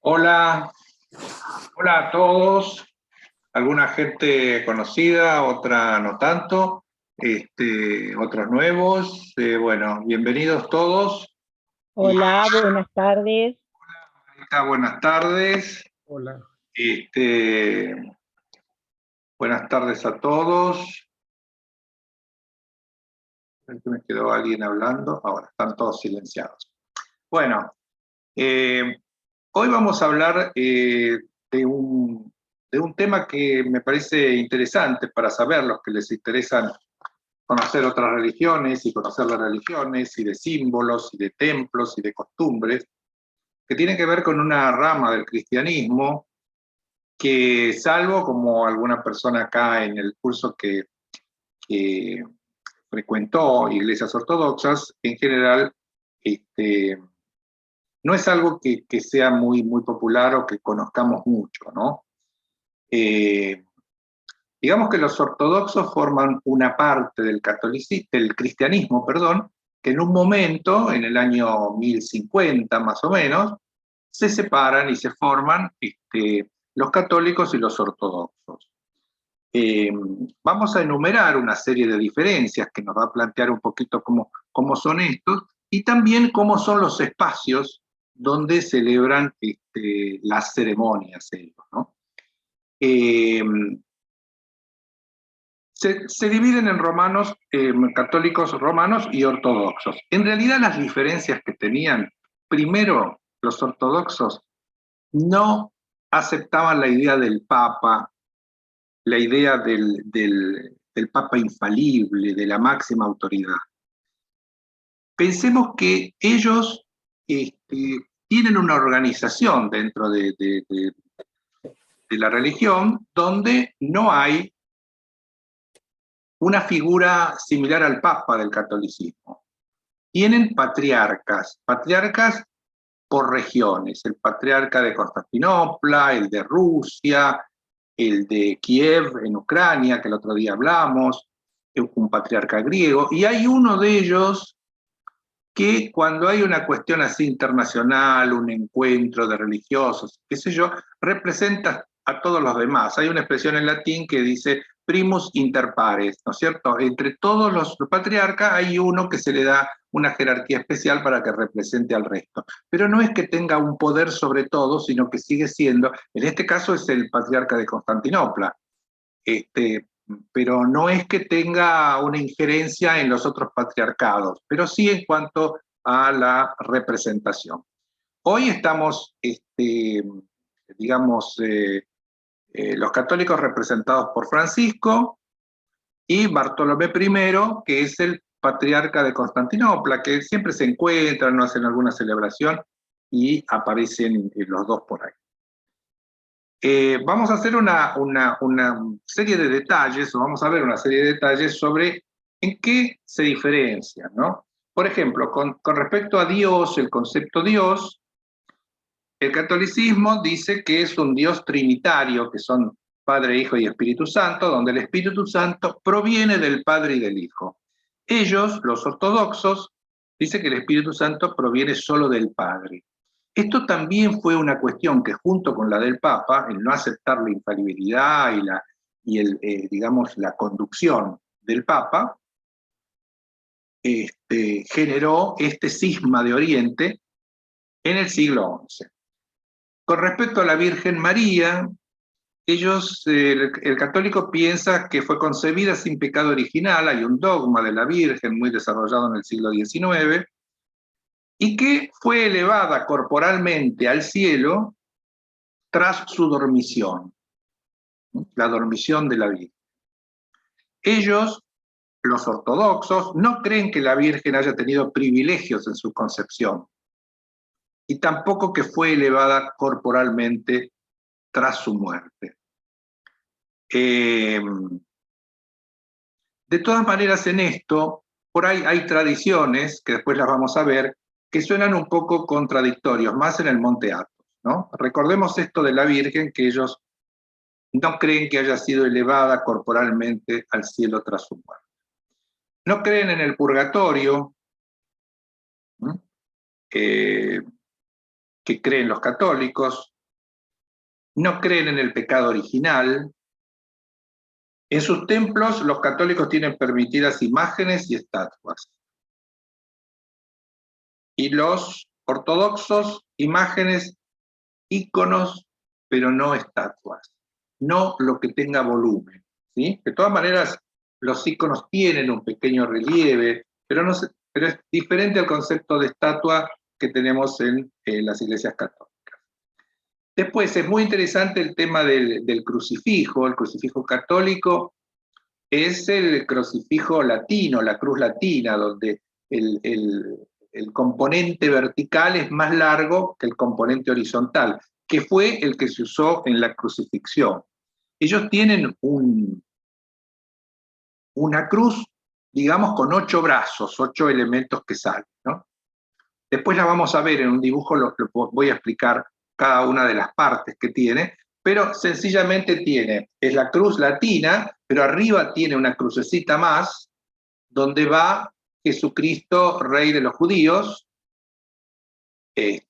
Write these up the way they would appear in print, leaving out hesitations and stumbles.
Hola, hola a todos. Alguna gente conocida, otra no tanto, otros nuevos. Bueno, bienvenidos todos. Y Hola, buenas tardes. buenas tardes. Hola. Este, Buenas tardes a todos. Creo que me quedó alguien hablando. Ahora están todos silenciados. Bueno, hoy vamos a hablar de un tema que me parece interesante para saber, los que les interesan conocer otras religiones y conocer las religiones y de símbolos y de templos y de costumbres, que tienen que ver con una rama del cristianismo que, salvo como alguna persona acá en el curso que frecuentó iglesias ortodoxas, en general no es algo que sea muy popular o que conozcamos mucho, ¿no? Digamos que los ortodoxos forman una parte del cristianismo, perdón, que en un momento, en el año 1050 más o menos, se separan y se forman los católicos y los ortodoxos. Vamos a enumerar una serie de diferencias que nos va a plantear un poquito cómo son estos y también cómo son los espacios donde celebran las ceremonias ellos, ¿no? Se dividen en romanos, católicos romanos y ortodoxos. En realidad las diferencias que tenían, primero, los ortodoxos no aceptaban la idea del Papa, la idea del Papa infalible, de la máxima autoridad. Pensemos que ellos tienen una organización dentro de la religión donde no hay una figura similar al Papa del catolicismo. Tienen patriarcas por regiones, el patriarca de Constantinopla, el de Rusia, el de Kiev en Ucrania, que el otro día hablamos, un patriarca griego, y hay uno de ellos que cuando hay una cuestión así internacional, un encuentro de religiosos, qué sé yo, representa a todos los demás. Hay una expresión en latín que dice primus inter pares, ¿no es cierto? Entre todos los patriarcas hay uno que se le da una jerarquía especial para que represente al resto. Pero no es que tenga un poder sobre todo, sino que sigue siendo, en este caso es el patriarca de Constantinopla, pero no es que tenga una injerencia en los otros patriarcados, pero sí en cuanto a la representación. Hoy estamos, digamos, los católicos representados por Francisco y Bartolomé I, que es el patriarca de Constantinopla, que siempre se encuentran, no hacen alguna celebración y aparecen los dos por ahí. Vamos a hacer una serie de detalles, o vamos a ver una serie de detalles sobre en qué se diferencian, ¿no? Por ejemplo, con respecto a Dios, el concepto Dios, el catolicismo dice que es un Dios trinitario, que son Padre, Hijo y Espíritu Santo, donde el Espíritu Santo proviene del Padre y del Hijo. Ellos, los ortodoxos, dicen que el Espíritu Santo proviene solo del Padre. Esto también fue una cuestión que, junto con la del Papa, el no aceptar la infalibilidad digamos, la conducción del Papa, generó este cisma de Oriente en el siglo XI. Con respecto a la Virgen María, el católico piensa que fue concebida sin pecado original, hay un dogma de la Virgen muy desarrollado en el siglo XIX, y que fue elevada corporalmente al cielo tras su dormición, la dormición de la Virgen. Ellos, los ortodoxos, no creen que la Virgen haya tenido privilegios en su concepción, y tampoco que fue elevada corporalmente tras su muerte. De todas maneras, en esto, por ahí hay tradiciones, que después las vamos a ver, que suenan un poco contradictorios, más en el Monte Athos, ¿no? Recordemos esto de la Virgen, que ellos no creen que haya sido elevada corporalmente al cielo tras su muerte. No creen en el purgatorio, que creen los católicos, no creen en el pecado original. En sus templos los católicos tienen permitidas imágenes y estatuas. Y los ortodoxos, imágenes, íconos, pero no estatuas. No lo que tenga volumen, ¿sí? De todas maneras, los íconos tienen un pequeño relieve, pero es diferente al concepto de estatua que tenemos en las iglesias católicas. Después, es muy interesante el tema del crucifijo. El crucifijo católico es el crucifijo latino, la cruz latina, donde el componente vertical es más largo que el componente horizontal, que fue el que se usó en la crucifixión. Ellos tienen una cruz, digamos, con 8 brazos, 8 elementos que salen, ¿no? Después la vamos a ver en un dibujo, lo voy a explicar cada una de las partes que tiene, pero sencillamente es la cruz latina, pero arriba tiene una crucecita más, donde va Jesucristo, Rey de los judíos. Es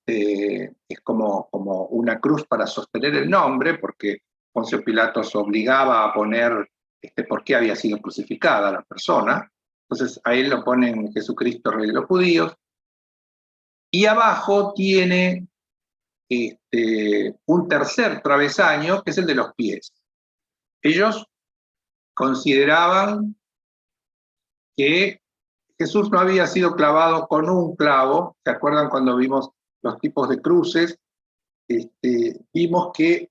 como una cruz para sostener el nombre, porque Poncio Pilato se obligaba a poner por qué había sido crucificada la persona. Entonces a él lo ponen Jesucristo, Rey de los judíos. Y abajo tiene un tercer travesaño, que es el de los pies. Ellos consideraban que Jesús no había sido clavado con un clavo. ¿Se acuerdan cuando vimos los tipos de cruces? Vimos que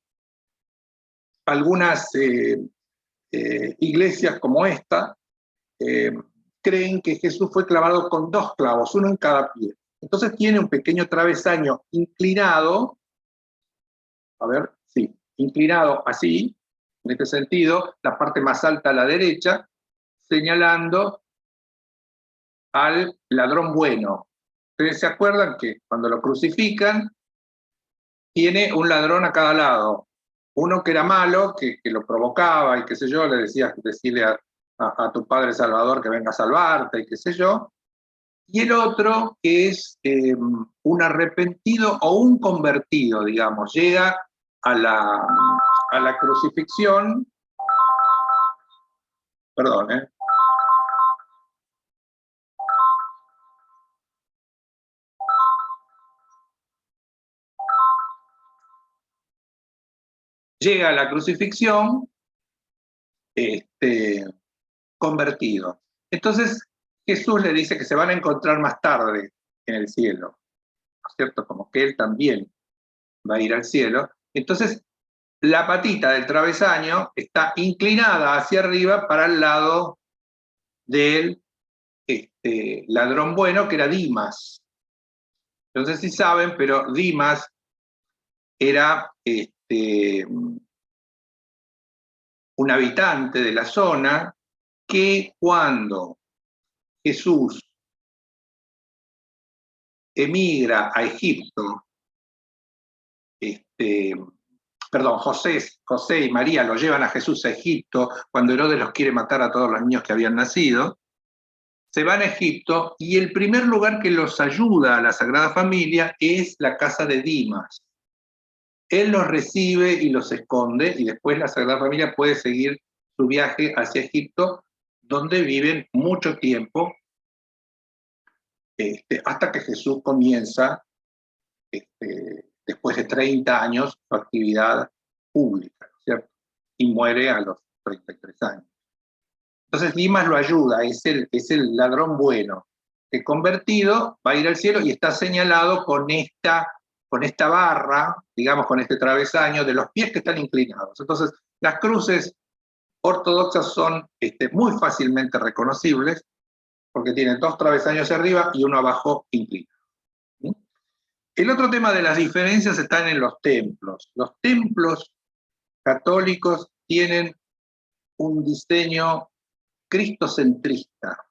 algunas iglesias como esta creen que Jesús fue clavado con 2 clavos, uno en cada pie. Entonces tiene un pequeño travesaño inclinado, a ver, sí, inclinado así, en este sentido, la parte más alta a la derecha, señalando al ladrón bueno. ¿Ustedes se acuerdan que cuando lo crucifican, tiene un ladrón a cada lado? Uno que era malo, que lo provocaba y qué sé yo, le decía, decirle a tu Padre Salvador que venga a salvarte y qué sé yo. Y el otro que es un arrepentido o un convertido, digamos, llega a la crucifixión, perdón, llega a la crucifixión convertido. Entonces Jesús le dice que se van a encontrar más tarde en el cielo, ¿no es cierto? Como que él también va a ir al cielo. Entonces la patita del travesaño está inclinada hacia arriba para el lado del ladrón bueno, que era Dimas. No sé si saben, pero Dimas era un habitante de la zona que cuando Jesús emigra a Egipto, perdón, José y María lo llevan a Jesús a Egipto cuando Herodes los quiere matar a todos los niños que habían nacido. Se van a Egipto y el primer lugar que los ayuda a la Sagrada Familia es la casa de Dimas. Él los recibe y los esconde y después la Sagrada Familia puede seguir su viaje hacia Egipto, donde viven mucho tiempo, hasta que Jesús comienza, después de 30 años, su actividad pública, ¿cierto? Y muere a los 33 años. Entonces Dimas lo ayuda, es el ladrón bueno, que convertido va a ir al cielo y está señalado con esta barra, digamos, con este travesaño de los pies que están inclinados. Entonces las cruces ortodoxas son muy fácilmente reconocibles, porque tienen 2 travesaños arriba y uno abajo inclinado. ¿Sí? El otro tema de las diferencias están en los templos. Los templos católicos tienen un diseño cristocentrista.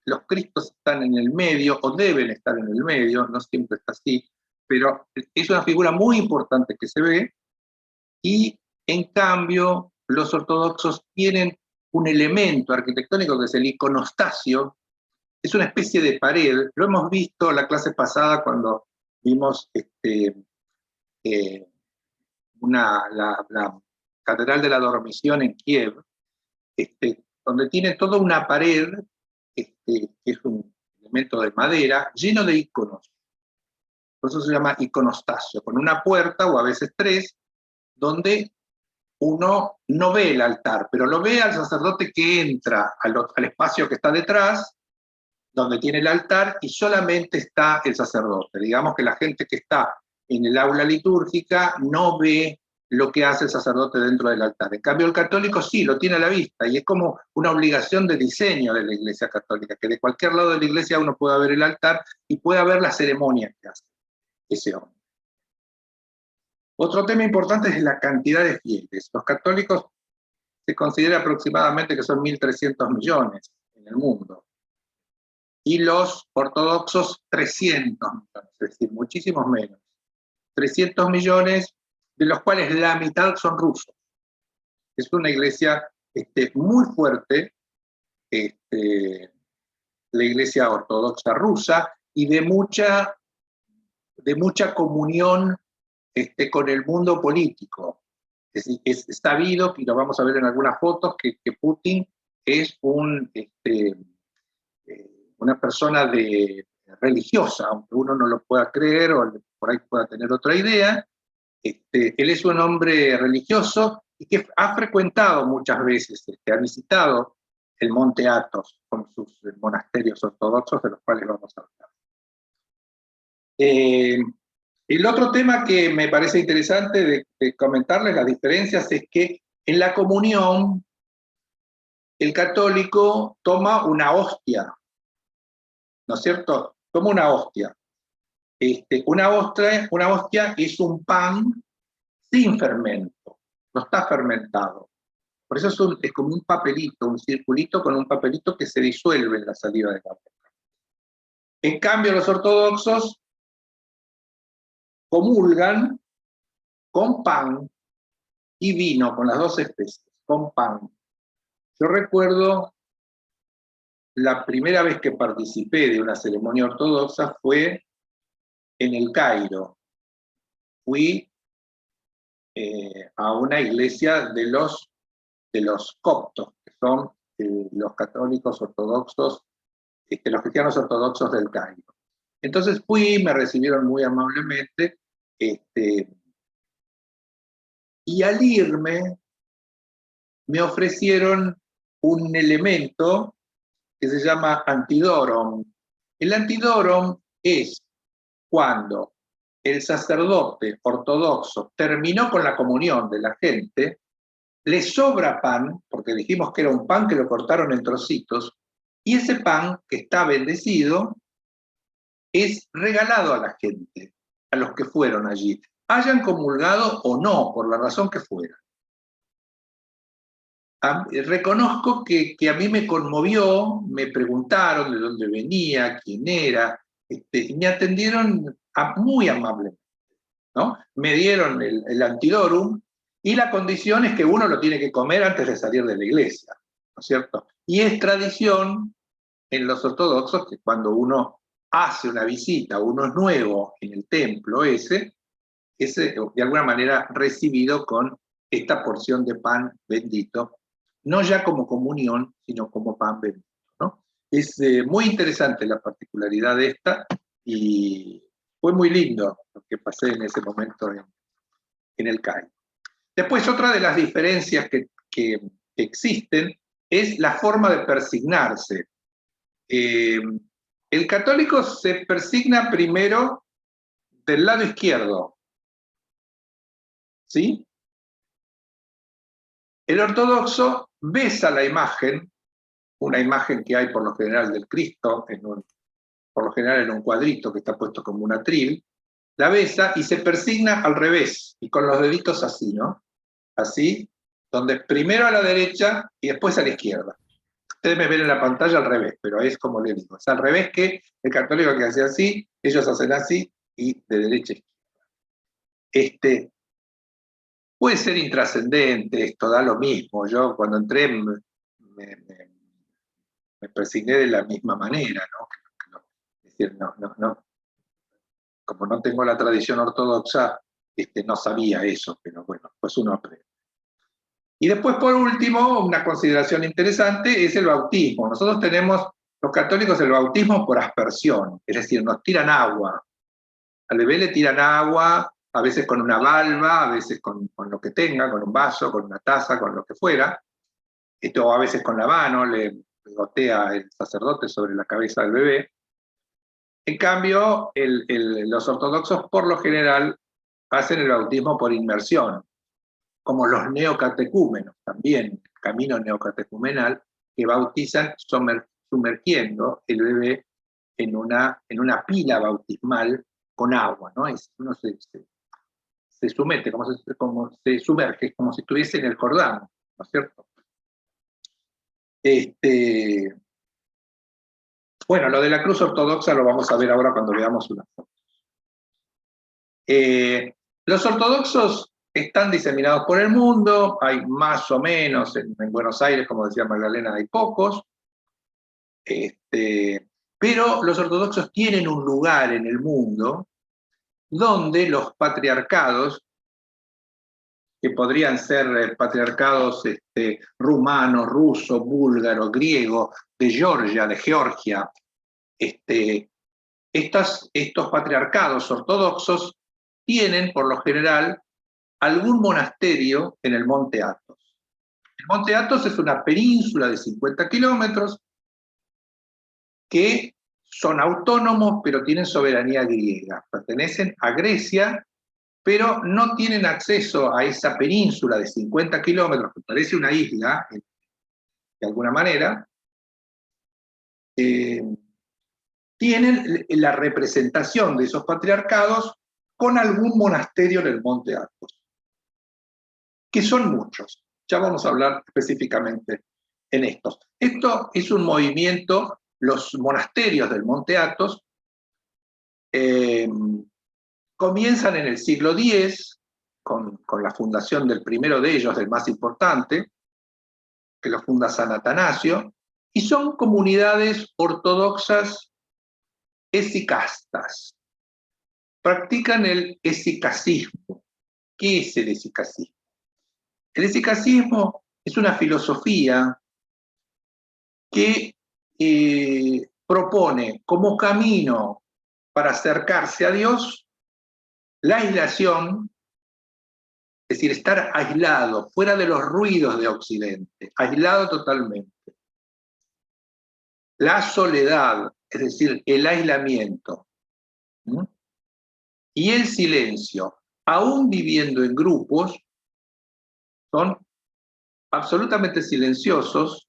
Los cristos están en el medio, o deben estar en el medio, no siempre está así, pero es una figura muy importante que se ve, y en cambio los ortodoxos tienen un elemento arquitectónico que es el iconostasio. Es una especie de pared, lo hemos visto la clase pasada cuando vimos la Catedral de la Dormición en Kiev, donde tiene toda una pared, que es un elemento de madera, lleno de iconos. Por eso se llama iconostasio, con una puerta, o a veces tres, donde uno no ve el altar, pero lo ve al sacerdote que entra al espacio que está detrás, donde tiene el altar, y solamente está el sacerdote. Digamos que la gente que está en el aula litúrgica no ve lo que hace el sacerdote dentro del altar. En cambio, el católico sí, lo tiene a la vista, y es como una obligación de diseño de la Iglesia católica, que de cualquier lado de la Iglesia uno pueda ver el altar y pueda ver la ceremonia que hace ese hombre. Otro tema importante es la cantidad de fieles. Los católicos se considera aproximadamente que son 1.300 millones en el mundo, y los ortodoxos 300 millones, es decir, muchísimos menos. 300 millones, de los cuales la mitad son rusos. Es una iglesia muy fuerte, la iglesia ortodoxa rusa, y de mucha comunión con el mundo político. Es sabido, y lo vamos a ver en algunas fotos, que Putin es una persona religiosa, aunque uno no lo pueda creer o por ahí pueda tener otra idea. Él es un hombre religioso y que ha frecuentado muchas veces, ha visitado el Monte Athos con sus monasterios ortodoxos, de los cuales vamos a hablar. El otro tema que me parece interesante de comentarles las diferencias es que en la comunión el católico toma una hostia, ¿no es cierto? Toma una hostia. Una hostia es un pan sin fermento, no está fermentado. Por eso es como un papelito, un circulito con un papelito que se disuelve en la saliva de la boca. En cambio, los ortodoxos comulgan con pan y vino, con las dos especies, con pan. Yo recuerdo la primera vez que participé de una ceremonia ortodoxa fue en el Cairo. Fui a una iglesia de los coptos, que son los católicos ortodoxos, los cristianos ortodoxos del Cairo. Entonces fui, me recibieron muy amablemente, y al irme me ofrecieron un elemento que se llama antidorum. El antidorum es cuando el sacerdote ortodoxo terminó con la comunión de la gente, le sobra pan, porque dijimos que era un pan que lo cortaron en trocitos, y ese pan que está bendecido es regalado a la gente, a los que fueron allí, hayan comulgado o no, por la razón que fuera. Reconozco que a mí me conmovió, me preguntaron de dónde venía, quién era, y me atendieron muy amablemente, ¿no? Me dieron el antidorum, y la condición es que uno lo tiene que comer antes de salir de la iglesia, ¿no es cierto? Y es tradición en los ortodoxos que cuando uno hace una visita, uno es nuevo en el templo ese de alguna manera recibido con esta porción de pan bendito, no ya como comunión, sino como pan bendito, ¿no? Es muy interesante la particularidad de esta, y fue muy lindo lo que pasé en ese momento en el Cairo. Después, otra de las diferencias que existen es la forma de persignarse. El católico se persigna primero del lado izquierdo, ¿sí? El ortodoxo besa la imagen, una imagen que hay por lo general del Cristo, por lo general en un cuadrito que está puesto como un atril, la besa y se persigna al revés, y con los deditos así, ¿no? Así, donde primero a la derecha y después a la izquierda. Ustedes me ven en la pantalla al revés, pero es como les digo, es al revés que el católico que hace así, ellos hacen así, y de derecha a izquierda. Puede ser intrascendente, esto da lo mismo. Yo cuando entré me persigné de la misma manera, ¿no? Es decir, como no tengo la tradición ortodoxa, no sabía eso, pero bueno, pues uno aprende. Y después, por último, una consideración interesante es el bautismo. Nosotros tenemos, los católicos, el bautismo por aspersión, es decir, nos tiran agua. Al bebé le tiran agua, a veces con una valva, a veces con lo que tenga, con un vaso, con una taza, con lo que fuera. Esto a veces con la mano, le gotea el sacerdote sobre la cabeza del bebé. En cambio, los ortodoxos por lo general hacen el bautismo por inmersión, como los neocatecúmenos, también el camino neocatecumenal, que bautizan sumergiendo el bebé en una pila bautismal con agua, ¿no? Uno se somete, como se sumerge, como si estuviese en el Jordán, ¿no es cierto? Bueno, lo de la cruz ortodoxa lo vamos a ver ahora cuando veamos unas fotos. Los ortodoxos están diseminados por el mundo, hay más o menos, en Buenos Aires, como decía Magdalena, hay pocos, pero los ortodoxos tienen un lugar en el mundo donde los patriarcados, que podrían ser patriarcados rumano, ruso, búlgaro, griego, de Georgia, estos patriarcados ortodoxos tienen, por lo general, algún monasterio en el Monte Athos. El Monte Athos es una península de 50 kilómetros que son autónomos, pero tienen soberanía griega. Pertenecen a Grecia, pero no tienen acceso a esa península de 50 kilómetros, que parece una isla, de alguna manera. Tienen la representación de esos patriarcados con algún monasterio en el Monte Athos, que son muchos. Ya vamos a hablar específicamente en estos. Esto es un movimiento, los monasterios del Monte Athos comienzan en el siglo X, con la fundación del primero de ellos, del más importante, que lo funda San Atanasio, y son comunidades ortodoxas esicastas. Practican el esicasismo. ¿Qué es el esicasismo? El esicasismo es una filosofía que propone como camino para acercarse a Dios la aislación, es decir, estar aislado, fuera de los ruidos de Occidente, aislado totalmente. La soledad, es decir, el aislamiento, y el silencio, aún viviendo en grupos, son absolutamente silenciosos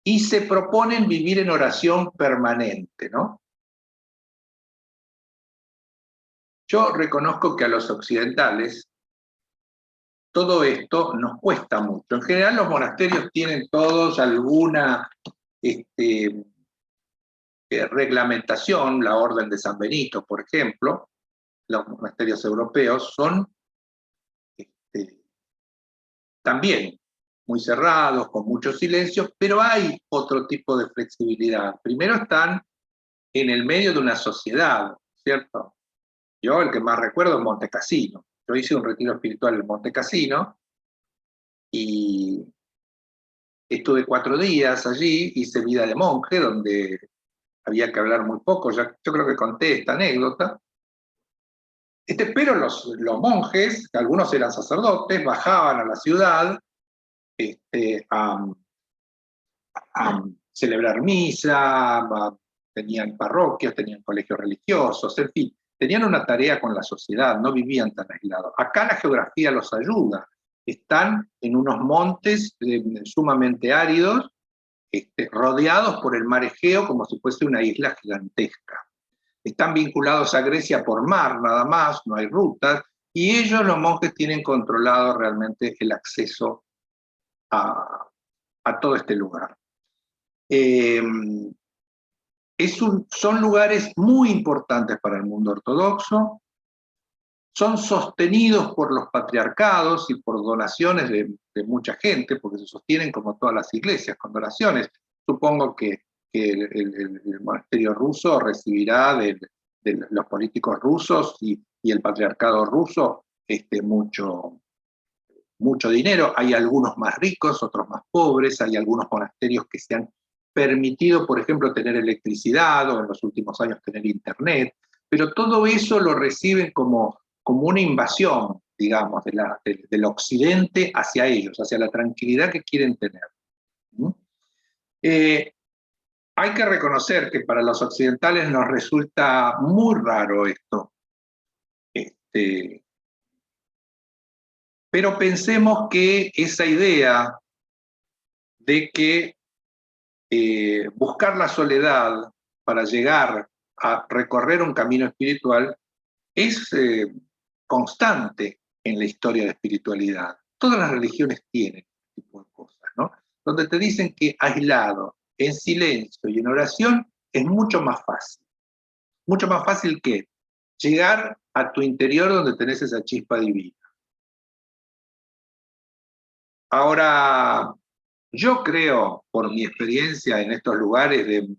y se proponen vivir en oración permanente, ¿no? Yo reconozco que a los occidentales todo esto nos cuesta mucho. En general los monasterios tienen todos alguna reglamentación, la Orden de San Benito, por ejemplo, los monasterios europeos son también muy cerrados, con mucho silencio, pero hay otro tipo de flexibilidad. Primero están en el medio de una sociedad, ¿cierto? Yo el que más recuerdo es Monte Cassino. Yo hice un retiro espiritual en Monte Cassino y estuve 4 días allí, hice vida de monje, donde había que hablar muy poco, yo creo que conté esta anécdota. Pero los monjes, algunos eran sacerdotes, bajaban a la ciudad a celebrar misa, tenían parroquias, tenían colegios religiosos, en fin, tenían una tarea con la sociedad, no vivían tan aislados. Acá la geografía los ayuda, están en unos montes sumamente áridos, rodeados por el mar Egeo como si fuese una isla gigantesca. Están vinculados a Grecia por mar nada más, no hay rutas, y ellos, los monjes, tienen controlado realmente el acceso a todo este lugar. Son lugares muy importantes para el mundo ortodoxo, son sostenidos por los patriarcados y por donaciones de mucha gente, porque se sostienen como todas las iglesias, con donaciones. Supongo que el monasterio ruso recibirá de los políticos rusos y y el patriarcado ruso, mucho dinero. Hay algunos más ricos, otros más pobres, hay algunos monasterios que se han permitido, por ejemplo, tener electricidad o en los últimos años tener internet, pero todo eso lo reciben como una invasión, digamos, del occidente hacia ellos, hacia la tranquilidad que quieren tener. Hay que reconocer que para los occidentales nos resulta muy raro esto. Pero pensemos que esa idea de que buscar la soledad para llegar a recorrer un camino espiritual es constante en la historia de espiritualidad. Todas las religiones tienen este tipo de cosas, ¿no? Donde te dicen que aislado, en silencio y en oración es mucho más fácil. Mucho más fácil que llegar a tu interior donde tenés esa chispa divina. Ahora, yo creo, por mi experiencia en estos lugares, en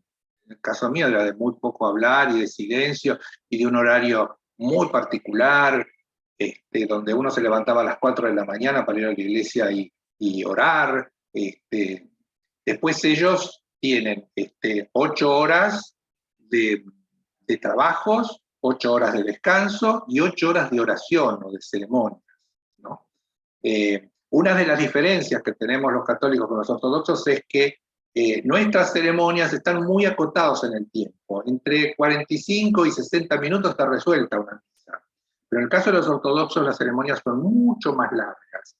el caso mío era de muy poco hablar y de silencio y de un horario muy particular, donde uno se levantaba a las 4 de la mañana para ir a la iglesia y orar. Después ellos tienen 8 horas de trabajos, 8 horas de descanso y 8 horas de oración o de ceremonias, ¿no? Una de las diferencias que tenemos los católicos con los ortodoxos es que nuestras ceremonias están muy acotadas en el tiempo. Entre 45 y 60 minutos está resuelta una misa. Pero en el caso de los ortodoxos las ceremonias son mucho más largas,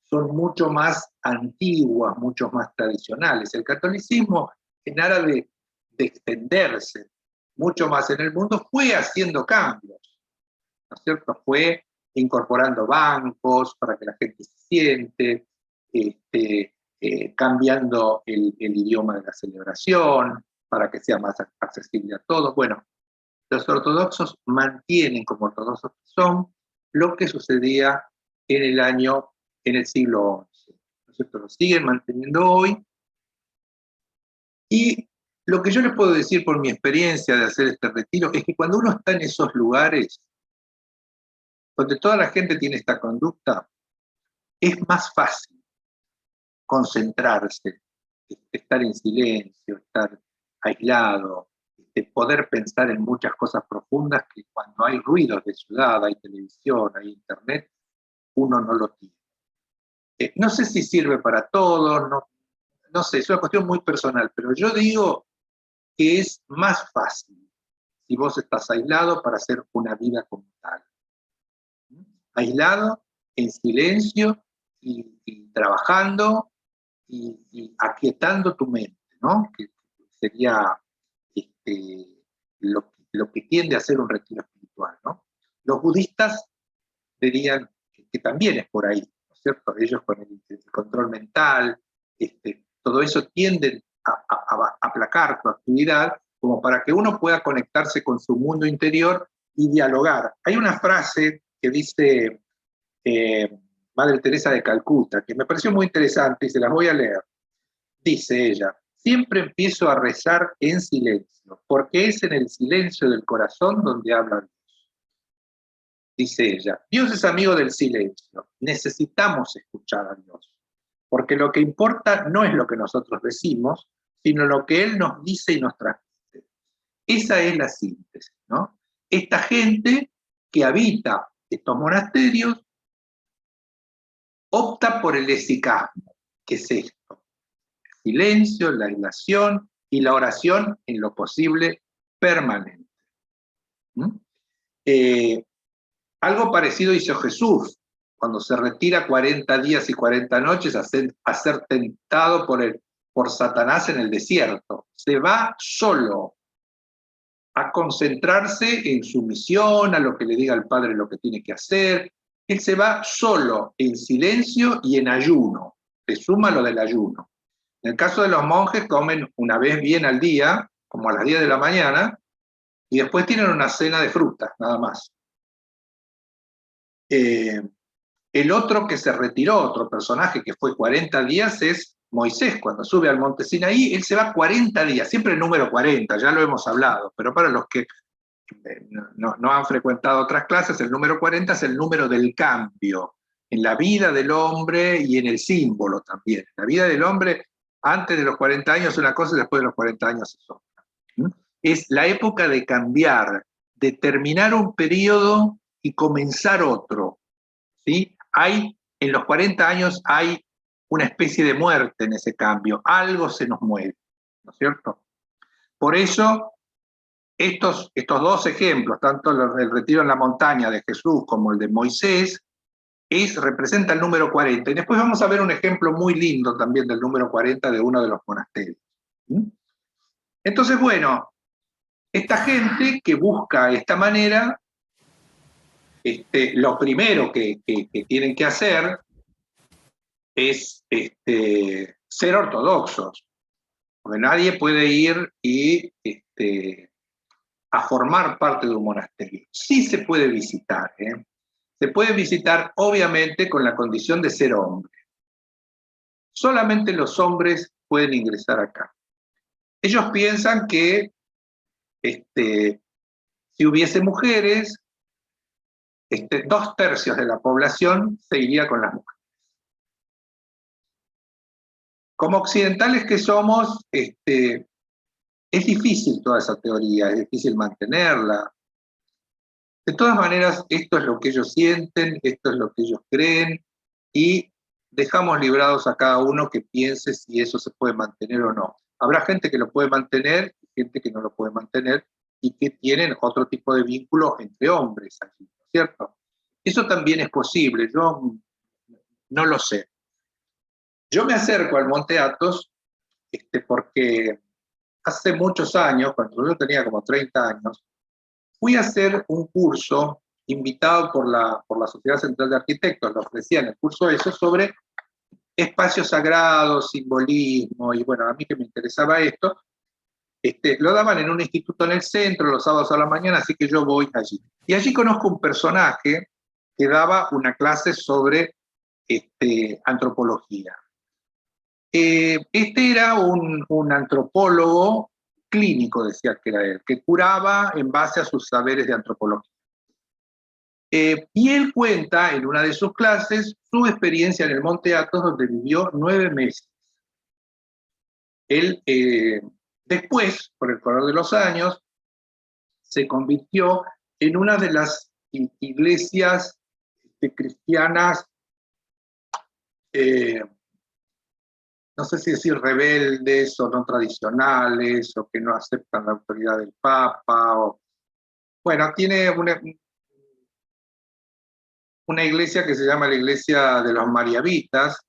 son mucho más antiguas, mucho más tradicionales. El catolicismo, en aras de extenderse mucho más en el mundo, fue haciendo cambios, ¿no es cierto? Fue incorporando bancos para que la gente se siente, cambiando el idioma de la celebración para que sea más accesible a todos. Bueno, los ortodoxos mantienen, como ortodoxos son, lo que sucedía en el siglo XI, ¿no es cierto? Lo siguen manteniendo hoy. Y lo que yo les puedo decir por mi experiencia de hacer este retiro es que cuando uno está en esos lugares donde toda la gente tiene esta conducta, es más fácil concentrarse, estar en silencio, estar aislado, poder pensar en muchas cosas profundas que cuando hay ruidos de ciudad, hay televisión, hay internet, uno no lo tiene. No sé si sirve para todos, no sé, es una cuestión muy personal, pero yo digo que es más fácil si vos estás aislado para hacer una vida como tal. Aislado, en silencio y trabajando y aquietando tu mente, ¿no? Que sería lo que tiende a ser un retiro espiritual, ¿no? Los budistas dirían que también es por ahí, ¿no es cierto? Ellos con el control mental, todo eso tienden a aplacar tu actividad como para que uno pueda conectarse con su mundo interior y dialogar. Hay una frase que dice Madre Teresa de Calcuta, que me pareció muy interesante y se las voy a leer. Dice ella: siempre empiezo a rezar en silencio, porque es en el silencio del corazón donde habla Dios. Dice ella: Dios es amigo del silencio, necesitamos escuchar a Dios, porque lo que importa no es lo que nosotros decimos, sino lo que Él nos dice y nos transmite. Esa es la síntesis, ¿no? Esta gente que habita estos monasterios opta por el esicasmo, que es esto: el silencio, la aislación y la oración en lo posible permanente. Algo parecido hizo Jesús cuando se retira 40 días y 40 noches a ser tentado por Satanás en el desierto. Se va solo a concentrarse en su misión, a lo que le diga al Padre lo que tiene que hacer. Él se va solo, en silencio y en ayuno. Se suma lo del ayuno. En el caso de los monjes, comen una vez bien al día, como a las 10 de la mañana, y después tienen una cena de frutas, nada más. El otro que se retiró, otro personaje que fue 40 días, es Moisés. Cuando sube al monte Sinaí, él se va 40 días, siempre el número 40, ya lo hemos hablado, pero para los que no han frecuentado otras clases, el número 40 es el número del cambio en la vida del hombre y en el símbolo también. La vida del hombre antes de los 40 años es una cosa y después de los 40 años es otra. Es la época de cambiar, de terminar un periodo y comenzar otro. ¿Sí? En los 40 años hay una especie de muerte en ese cambio, algo se nos muere, ¿no es cierto? Por eso, estos dos ejemplos, tanto el retiro en la montaña de Jesús como el de Moisés, representa el número 40. Y después vamos a ver un ejemplo muy lindo también del número 40 de uno de los monasterios. Entonces, bueno, esta gente que busca esta manera, lo primero que tienen que hacer es ser ortodoxos, porque nadie puede ir a formar parte de un monasterio. Sí se puede visitar, se puede visitar obviamente con la condición de ser hombre. Solamente los hombres pueden ingresar acá. Ellos piensan que si hubiese mujeres, 2/3 de la población se iría con las mujeres. Como occidentales que somos, es difícil toda esa teoría, es difícil mantenerla. De todas maneras, esto es lo que ellos sienten, esto es lo que ellos creen, y dejamos librados a cada uno que piense si eso se puede mantener o no. Habrá gente que lo puede mantener y gente que no lo puede mantener, y que tienen otro tipo de vínculo entre hombres allí, ¿cierto? Eso también es posible, yo no lo sé. Yo me acerco al Monte Athos porque hace muchos años, cuando yo tenía como 30 años, fui a hacer un curso invitado por la Sociedad Central de Arquitectos, lo ofrecían el curso eso, sobre espacios sagrados, simbolismo, y bueno, a mí que me interesaba esto, lo daban en un instituto en el centro, los sábados a la mañana, así que yo voy allí. Y allí conozco un personaje que daba una clase sobre antropología. Era un antropólogo clínico, decía que era él, que curaba en base a sus saberes de antropología. Y él cuenta en una de sus clases su experiencia en el Monte Athos, donde vivió 9 meses. Él, después, por el correr de los años, se convirtió en una de las iglesias cristianas, no sé si decir rebeldes o no tradicionales, o que no aceptan la autoridad del Papa. Bueno, tiene una iglesia que se llama la Iglesia de los Mariavitas.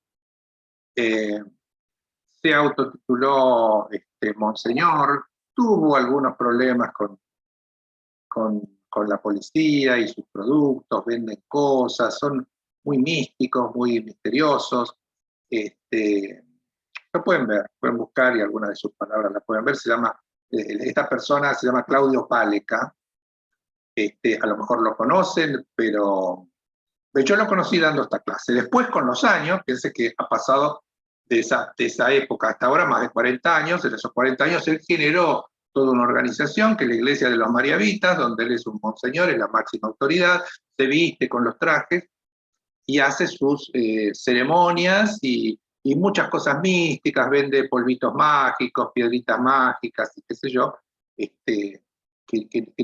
Se autotituló Monseñor, tuvo algunos problemas con la policía y sus productos, venden cosas, son muy místicos, muy misteriosos. Lo pueden ver, pueden buscar y algunas de sus palabras las pueden ver. Esta persona se llama Claudio Páleca. A lo mejor lo conocen, pero yo lo conocí dando esta clase. Después, con los años, piense que ha pasado de esa época hasta ahora más de 40 años. En esos 40 años él generó toda una organización que es la Iglesia de los Mariavitas, donde él es un monseñor, es la máxima autoridad, se viste con los trajes y hace sus ceremonias y muchas cosas místicas, vende polvitos mágicos, piedritas mágicas y qué sé yo, que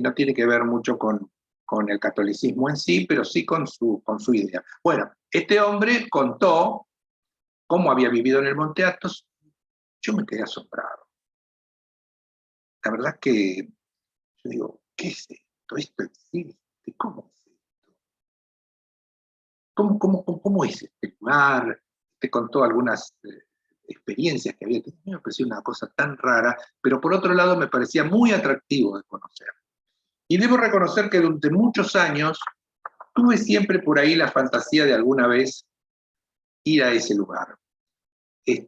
no tiene que ver mucho con el catolicismo en sí, pero sí con su idea. Bueno, este hombre contó cómo había vivido en el Monte Athos. Yo me quedé asombrado. La verdad que yo digo, ¿qué es esto? ¿Esto existe? ¿Cómo es esto? ¿Cómo es este lugar? Te contó algunas experiencias que había tenido. Me pareció una cosa tan rara, pero por otro lado me parecía muy atractivo de conocer. Y debo reconocer que durante muchos años tuve siempre por ahí la fantasía de alguna vez ir a ese lugar.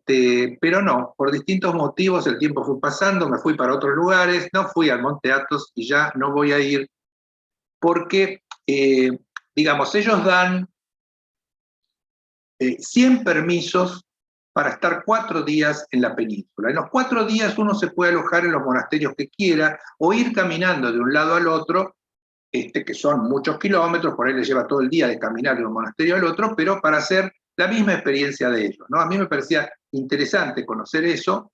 Pero no, por distintos motivos el tiempo fue pasando, me fui para otros lugares, no fui al Monte Athos y ya no voy a ir porque, digamos, ellos dan 100 permisos para estar 4 días en la península. En los 4 días uno se puede alojar en los monasterios que quiera o ir caminando de un lado al otro, que son muchos kilómetros, por ahí le lleva todo el día de caminar de un monasterio al otro, pero para hacer la misma experiencia de ellos, ¿no? A mí me parecía interesante conocer eso,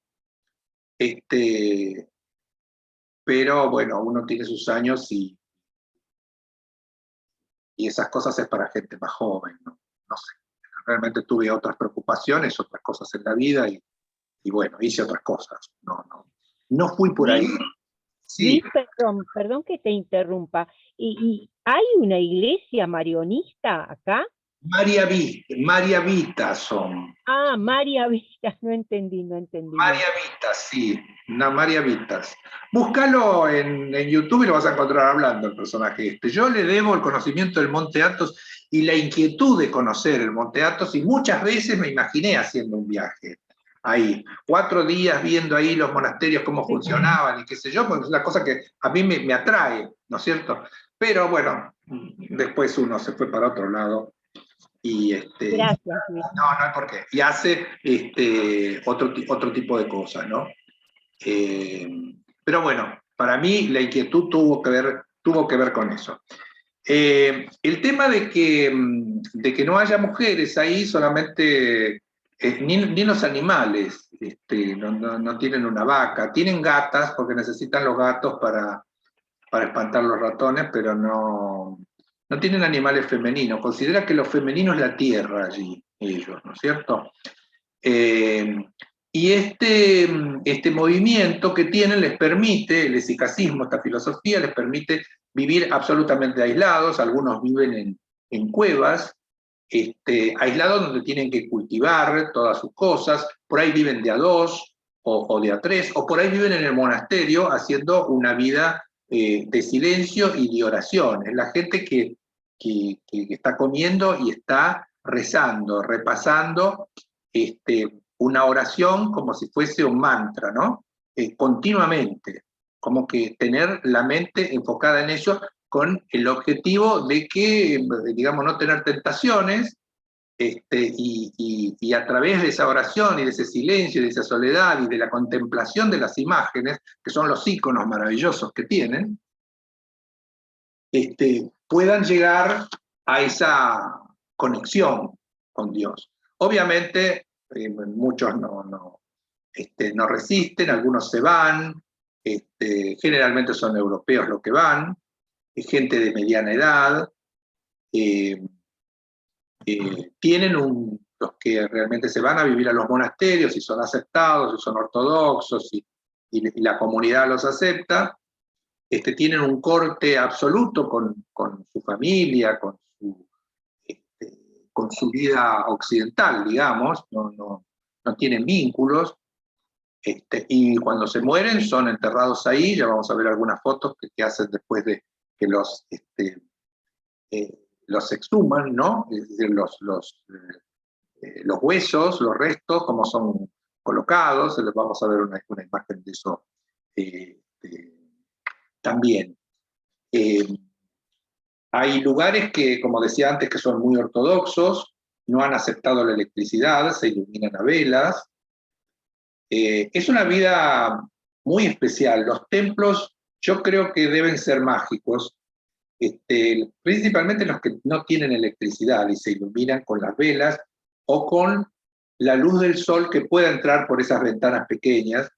pero bueno, uno tiene sus años y esas cosas es para gente más joven, ¿no? No sé, realmente tuve otras preocupaciones, otras cosas en la vida y bueno, hice otras cosas, no fui por ahí. Luis, Sí, Luis, perdón que te interrumpa. ¿Y hay una iglesia marionista acá? María Vita son. Ah, María Vista, no entendí, no entendí bien. María Vitas, sí, una María Vitas. Búscalo en YouTube y lo vas a encontrar hablando el personaje este. Yo le debo el conocimiento del Monte Athos y la inquietud de conocer el Monte Athos, y muchas veces me imaginé haciendo un viaje ahí, 4 días viendo ahí los monasterios, cómo funcionaban y qué sé yo, porque es una cosa que a mí me atrae, ¿no es cierto? Pero bueno, después uno se fue para otro lado y Gracias, Luis. no hay por qué. Y hace otro tipo de cosas, ¿no? Pero bueno, para mí la inquietud tuvo que ver con eso. El tema de que no haya mujeres ahí solamente, ni los animales no tienen una vaca, tienen gatas porque necesitan los gatos para espantar los ratones, pero no tienen animales femeninos. Considera que lo femenino es la tierra allí, ellos, ¿no es cierto? Eh, y este movimiento que tienen les permite, el esicacismo, esta filosofía, les permite vivir absolutamente aislados. Algunos viven en cuevas, aislados donde tienen que cultivar todas sus cosas, por ahí viven de a dos o de a tres, o por ahí viven en el monasterio haciendo una vida de silencio y de oración. Es la gente que está comiendo y está rezando, repasando una oración como si fuese un mantra, ¿no? Continuamente, como que tener la mente enfocada en eso con el objetivo de que, digamos, no tener tentaciones, y a través de esa oración y de ese silencio y de esa soledad y de la contemplación de las imágenes, que son los íconos maravillosos que tienen, puedan llegar a esa conexión con Dios. Obviamente, muchos no resisten, algunos se van, generalmente son europeos los que van, gente de mediana edad, eh, tienen los que realmente se van a vivir a los monasterios y son aceptados, y son ortodoxos, y la comunidad los acepta, tienen un corte absoluto con su familia, con su vida occidental, digamos, no tienen vínculos, y cuando se mueren son enterrados ahí. Ya vamos a ver algunas fotos que hacen después de que los exhuman, ¿no? Es decir, los huesos, los restos, cómo son colocados. Les vamos a ver una imagen de eso también. Hay lugares que, como decía antes, que son muy ortodoxos, no han aceptado la electricidad, se iluminan a velas. Es una vida muy especial. Los templos yo creo que deben ser mágicos, principalmente los que no tienen electricidad y se iluminan con las velas o con la luz del sol que pueda entrar por esas ventanas pequeñas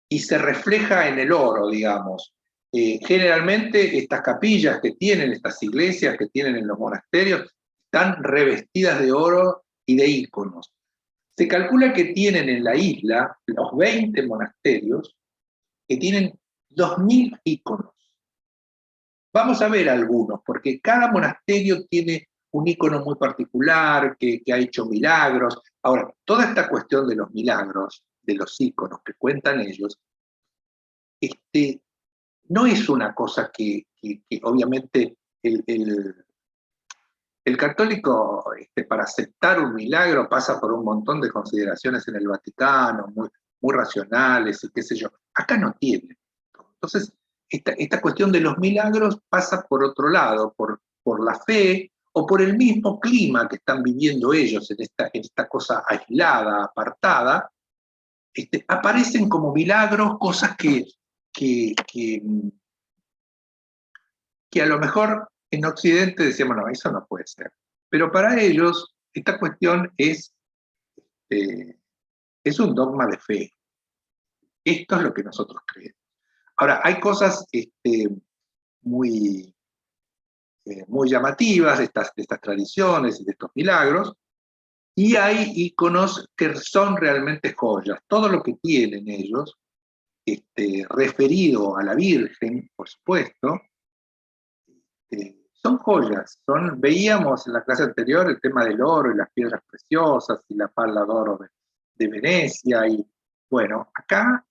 y se refleja en el oro, digamos. Generalmente estas capillas que tienen, estas iglesias que tienen en los monasterios, están revestidas de oro y de íconos. Se calcula que tienen en la isla los 20 monasterios que tienen 2000 íconos. Vamos a ver algunos, porque cada monasterio tiene un ícono muy particular, que ha hecho milagros. Ahora, toda esta cuestión de los milagros, de los íconos que cuentan ellos, no es una cosa que obviamente el católico, para aceptar un milagro, pasa por un montón de consideraciones en el Vaticano, muy racionales y qué sé yo. Acá no tiene. Entonces, esta cuestión de los milagros pasa por otro lado, por la fe o por el mismo clima que están viviendo ellos en esta cosa aislada, apartada, aparecen como milagros, cosas que a lo mejor en Occidente decíamos, no, eso no puede ser. Pero para ellos, esta cuestión es un dogma de fe. Esto es lo que nosotros creemos. Ahora, hay cosas muy, muy llamativas de estas tradiciones y de estos milagros, y hay iconos que son realmente joyas. Todo lo que tienen ellos, referido a la Virgen, por supuesto, son joyas. Veíamos en la clase anterior el tema del oro y las piedras preciosas y la pala de oro de Venecia, y bueno, acá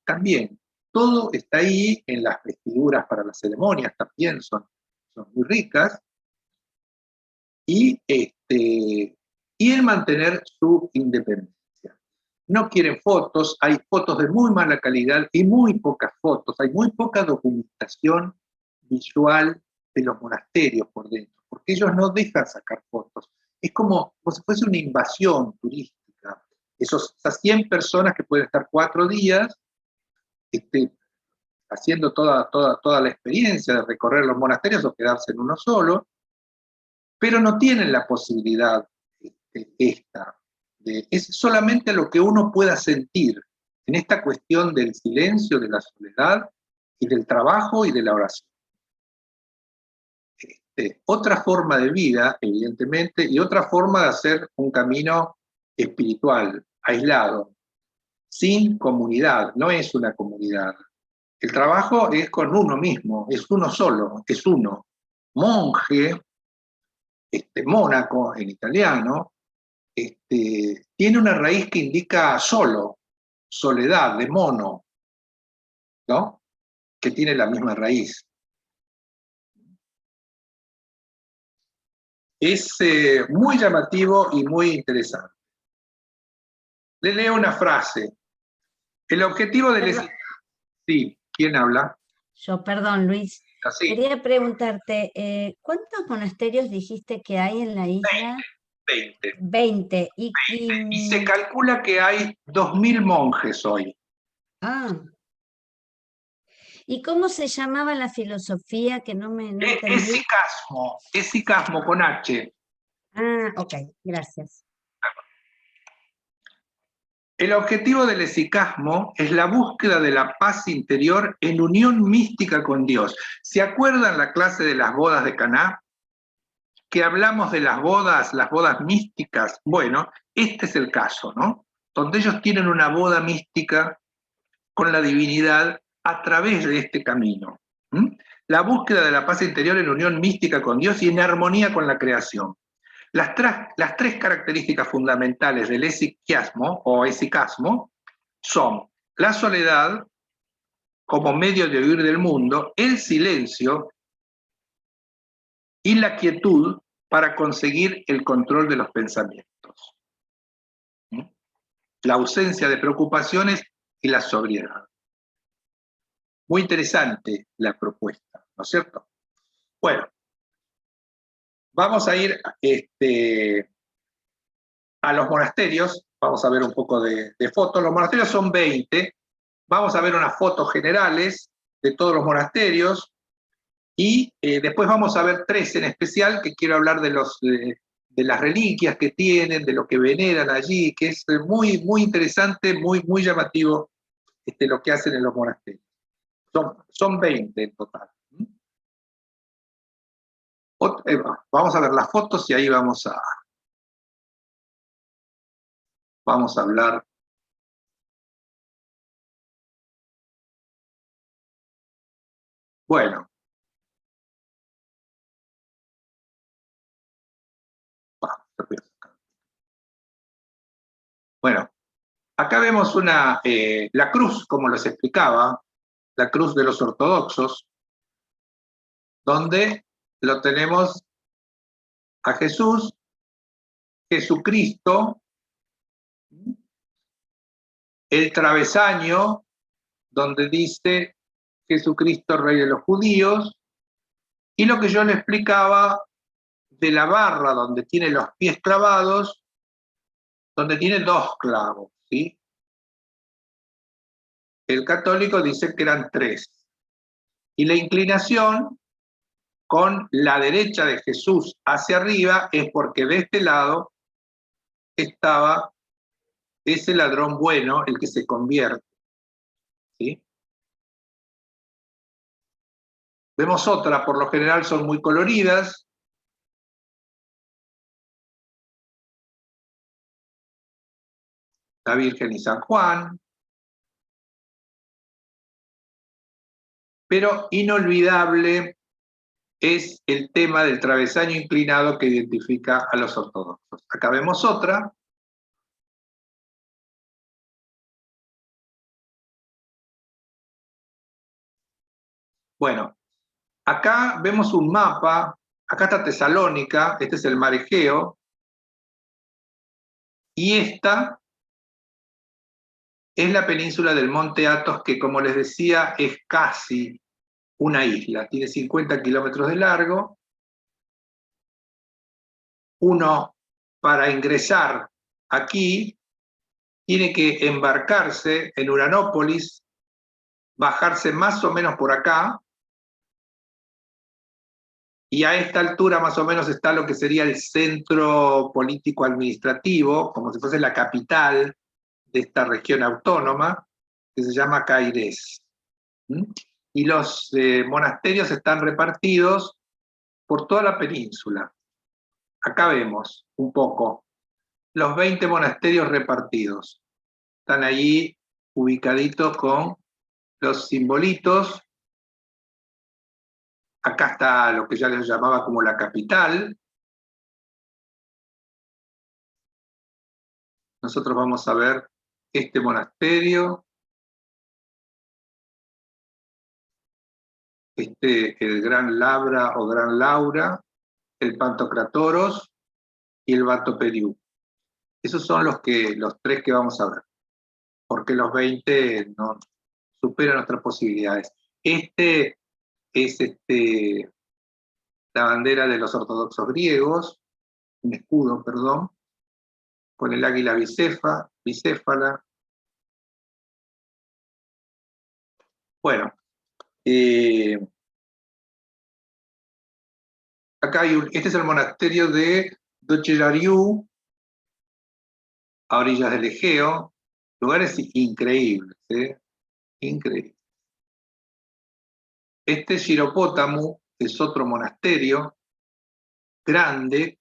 también todo está ahí. En las vestiduras para las ceremonias también son muy ricas, y en mantener su independencia. No quieren fotos, hay fotos de muy mala calidad y muy pocas fotos, hay muy poca documentación visual de los monasterios por dentro, porque ellos no dejan sacar fotos. Es como si fuese una invasión turística. Esas 100 personas que pueden estar 4 días haciendo toda la experiencia de recorrer los monasterios o quedarse en uno solo, pero no tienen la posibilidad es solamente lo que uno pueda sentir en esta cuestión del silencio, de la soledad y del trabajo y de la oración. Otra forma de vida, evidentemente, y otra forma de hacer un camino espiritual, aislado, sin comunidad. No es una comunidad. El trabajo es con uno mismo, es uno solo, es uno. Monje, mónaco en italiano, tiene una raíz que indica solo, soledad, de mono, ¿no? Que tiene la misma raíz. Es muy llamativo y muy interesante. Le leo una frase. El objetivo del... Sí, ¿quién habla? Yo, perdón, Luis. Así. Quería preguntarte, ¿cuántos monasterios dijiste que hay en la isla? 20. 20. Y se calcula que hay 2000 monjes hoy. Ah. ¿Y cómo se llamaba la filosofía que no entendí? Es sicasmo con H. Ah, ok, gracias. El objetivo del esicasmo es la búsqueda de la paz interior en unión mística con Dios. ¿Se acuerdan la clase de las bodas de Caná? Que hablamos de las bodas místicas. Bueno, este es el caso, ¿no? Donde ellos tienen una boda mística con la divinidad a través de este camino. La búsqueda de la paz interior en unión mística con Dios y en armonía con la creación. Las 3 características fundamentales del esiquiasmo o esicasmo son la soledad como medio de huir del mundo, el silencio y la quietud para conseguir el control de los pensamientos. La ausencia de preocupaciones y la sobriedad. Muy interesante la propuesta, ¿no es cierto? Bueno, vamos a ir a los monasterios, vamos a ver un poco de fotos. Los monasterios son 20, vamos a ver unas fotos generales de todos los monasterios, y después vamos a ver 3 en especial, que quiero hablar de las reliquias que tienen, de lo que veneran allí, que es muy, muy interesante, muy, muy llamativo lo que hacen en los monasterios. Son 20 en total. Vamos a ver las fotos y ahí vamos a hablar. Bueno. Bueno, acá vemos la cruz, como les explicaba, la cruz de los ortodoxos, donde lo tenemos a Jesús, Jesucristo, el travesaño, donde dice Jesucristo, Rey de los Judíos, y lo que yo le explicaba de la barra donde tiene los pies clavados, donde tiene 2 clavos, ¿sí? El católico dice que eran 3. Y la inclinación con la derecha de Jesús hacia arriba es porque de este lado estaba ese ladrón bueno, el que se convierte, ¿sí? Vemos otra, por lo general son muy coloridas. La Virgen y San Juan. Pero inolvidable es el tema del travesaño inclinado que identifica a los ortodoxos. Acá vemos otra. Bueno, acá vemos un mapa, acá está Tesalónica, este es el mar Egeo, y esta es la península del Monte Athos, que como les decía, es casi una isla, tiene 50 kilómetros de largo. Uno, para ingresar aquí, tiene que embarcarse en Uranópolis, bajarse más o menos por acá, y a esta altura más o menos está lo que sería el centro político-administrativo, como si fuese la capital de esta región autónoma, que se llama Cairés. Y los monasterios están repartidos por toda la península. Acá vemos un poco los 20 monasterios repartidos. Están allí ubicaditos con los simbolitos. Acá está lo que ya les llamaba como la capital. Nosotros vamos a ver este monasterio. El Gran Labra o Gran Laura, el Pantocrátoros y el Vatoperiú. Esos son los 3 que vamos a ver, porque los 20 no superan nuestras posibilidades. Este es la bandera de los ortodoxos griegos, un escudo, perdón, con el águila bicéfala. Bueno, acá este es el monasterio de Dochirariú, a orillas del Egeo, lugares increíbles, increíbles. Este Shiropótamo es otro monasterio grande.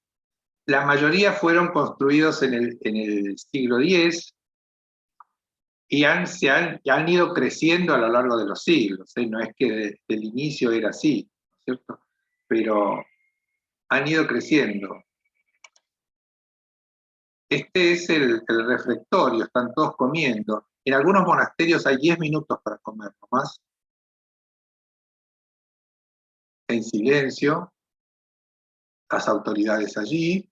La mayoría fueron construidos en el siglo X y han ido creciendo a lo largo de los siglos. No es que desde el inicio era así, ¿no es cierto? Pero han ido creciendo. Este es el refectorio, están todos comiendo. En algunos monasterios hay 10 minutos para comer, nomás. En silencio, las autoridades allí.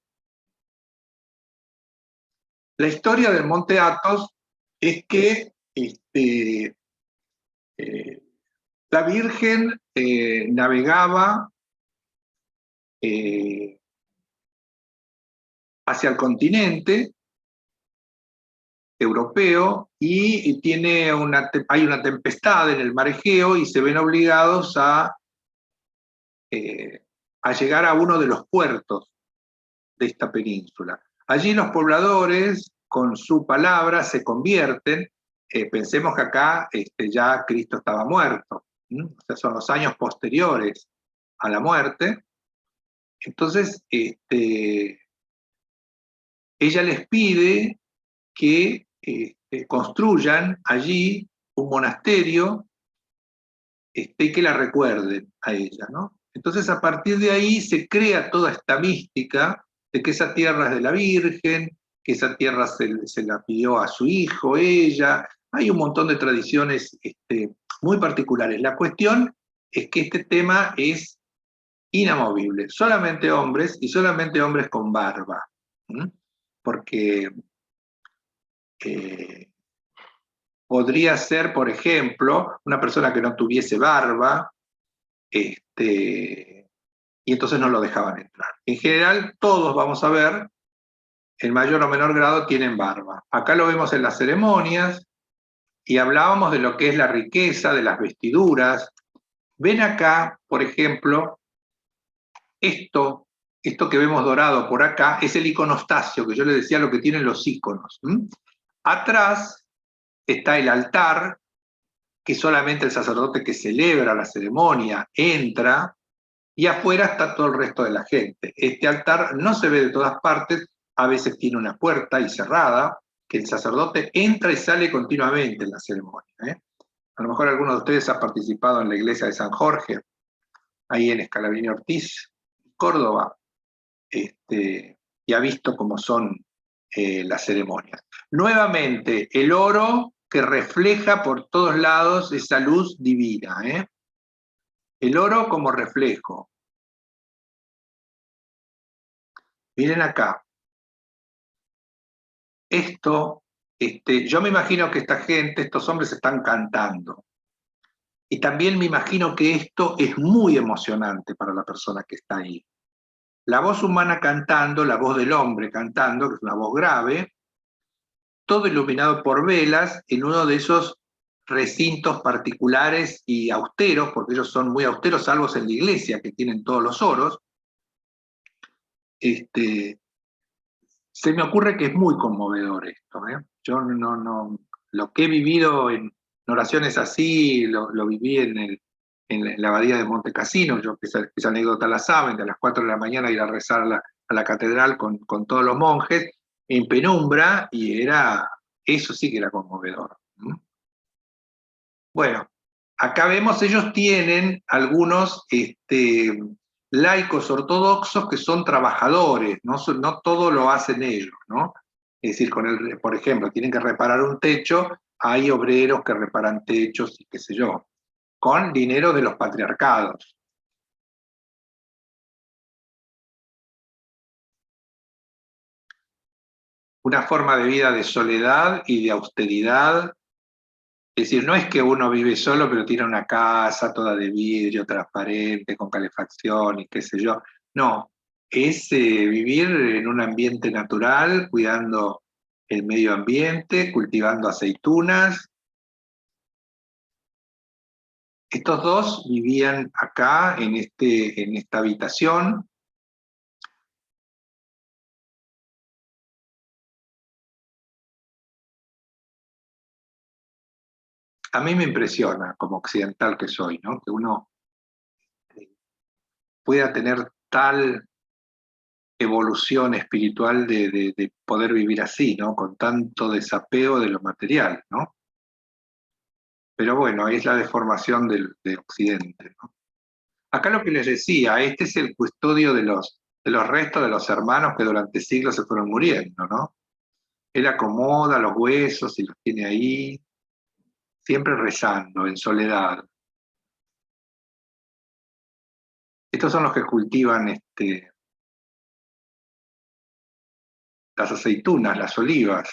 La historia del Monte Athos es que la Virgen navegaba hacia el continente europeo y hay una tempestad en el mar Egeo y se ven obligados a llegar a uno de los puertos de esta península. Allí los pobladores, con su palabra, se convierten. Pensemos que acá ya Cristo estaba muerto, o sea, son los años posteriores a la muerte. Entonces, ella les pide que construyan allí un monasterio y que la recuerden a ella, ¿no? Entonces, a partir de ahí se crea toda esta mística de que esa tierra es de la Virgen, que esa tierra se la pidió a su hijo, ella. Hay un montón de tradiciones muy particulares. La cuestión es que este tema es inamovible. Solamente hombres y solamente hombres con barba. Porque podría ser, por ejemplo, una persona que no tuviese barba, y entonces no lo dejaban entrar. En general, todos, vamos a ver, en mayor o menor grado tienen barba. Acá lo vemos en las ceremonias, y hablábamos de lo que es la riqueza, de las vestiduras. Ven acá, por ejemplo, esto que vemos dorado por acá, es el iconostasio, que yo les decía lo que tienen los iconos. Atrás está el altar, que solamente el sacerdote que celebra la ceremonia entra, y afuera está todo el resto de la gente. Este altar no se ve de todas partes, a veces tiene una puerta y cerrada, que el sacerdote entra y sale continuamente en la ceremonia. A lo mejor alguno de ustedes ha participado en la iglesia de San Jorge, ahí en Escalabrini Ortiz, Córdoba, y ha visto cómo son las ceremonias. Nuevamente, el oro que refleja por todos lados esa luz divina. El oro como reflejo. Miren acá. Esto, yo me imagino que esta gente, estos hombres están cantando. Y también me imagino que esto es muy emocionante para la persona que está ahí. La voz humana cantando, la voz del hombre cantando, que es una voz grave, todo iluminado por velas en uno de esos recintos particulares y austeros, porque ellos son muy austeros, salvo en la iglesia, que tienen todos los oros. Se me ocurre que es muy conmovedor esto. Yo lo que he vivido en oraciones así, lo viví en la abadía de Monte Cassino. Yo esa anécdota la saben, de las 4 de la mañana ir a rezar a la catedral con todos los monjes, en penumbra, y eso sí que era conmovedor. Bueno, acá vemos, ellos tienen algunos laicos ortodoxos que son trabajadores, no todo lo hacen ellos, ¿no? Es decir, por ejemplo, tienen que reparar un techo, hay obreros que reparan techos y qué sé yo, con dinero de los patriarcados. Una forma de vida de soledad y de austeridad. Es decir, no es que uno vive solo pero tiene una casa toda de vidrio, transparente, con calefacción y qué sé yo. No, es vivir en un ambiente natural, cuidando el medio ambiente, cultivando aceitunas. Estos dos vivían acá en esta habitación. A mí me impresiona, como occidental que soy, ¿no? Que uno pueda tener tal evolución espiritual de poder vivir así, ¿no? Con tanto desapego de lo material, ¿no? Pero bueno, es la deformación de Occidente, ¿no? Acá lo que les decía, este es el custodio de los restos de los hermanos que durante siglos se fueron muriendo, ¿no? Él acomoda los huesos y los tiene ahí, siempre rezando, en soledad. Estos son los que cultivan las aceitunas, las olivas.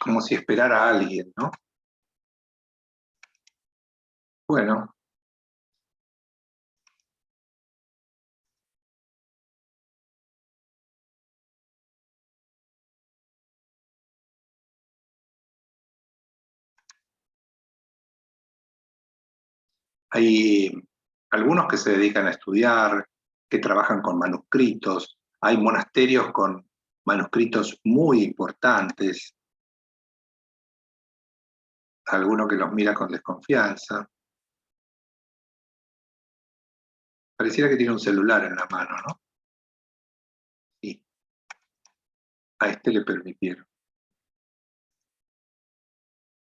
Como si esperara a alguien, ¿no? Bueno, hay algunos que se dedican a estudiar, que trabajan con manuscritos, hay monasterios con manuscritos muy importantes, alguno que los mira con desconfianza. Pareciera que tiene un celular en la mano, ¿no? Sí, a este le permitieron.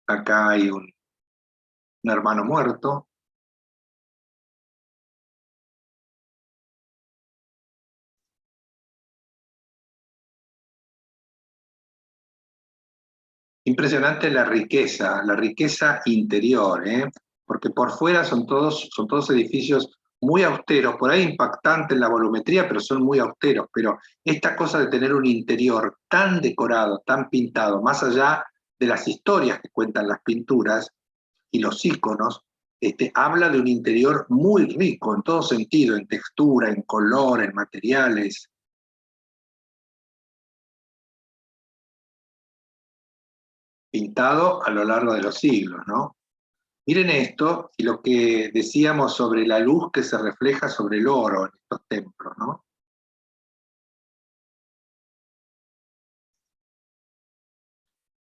Acá hay un hermano muerto. Impresionante la riqueza interior, ¿eh? Porque por fuera son todos edificios muy austeros, por ahí impactantes en la volumetría, pero son muy austeros. Pero esta cosa de tener un interior tan decorado, tan pintado, más allá de las historias que cuentan las pinturas y los íconos, habla de un interior muy rico en todo sentido, en textura, en color, en materiales. Pintado a lo largo de los siglos, ¿no? Miren esto y lo que decíamos sobre la luz que se refleja sobre el oro en estos templos, ¿no?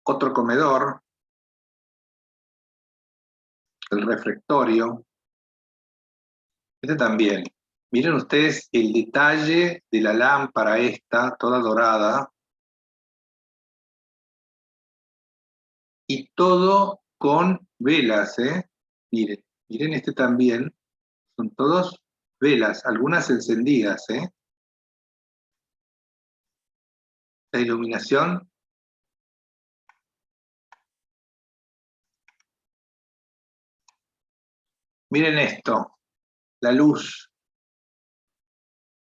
Otro comedor, el refectorio, este también. Miren ustedes el detalle de la lámpara esta, toda dorada, y todo con velas, ¿eh? Miren este también, son todos velas, algunas encendidas, ¿eh? La iluminación. Miren esto, la luz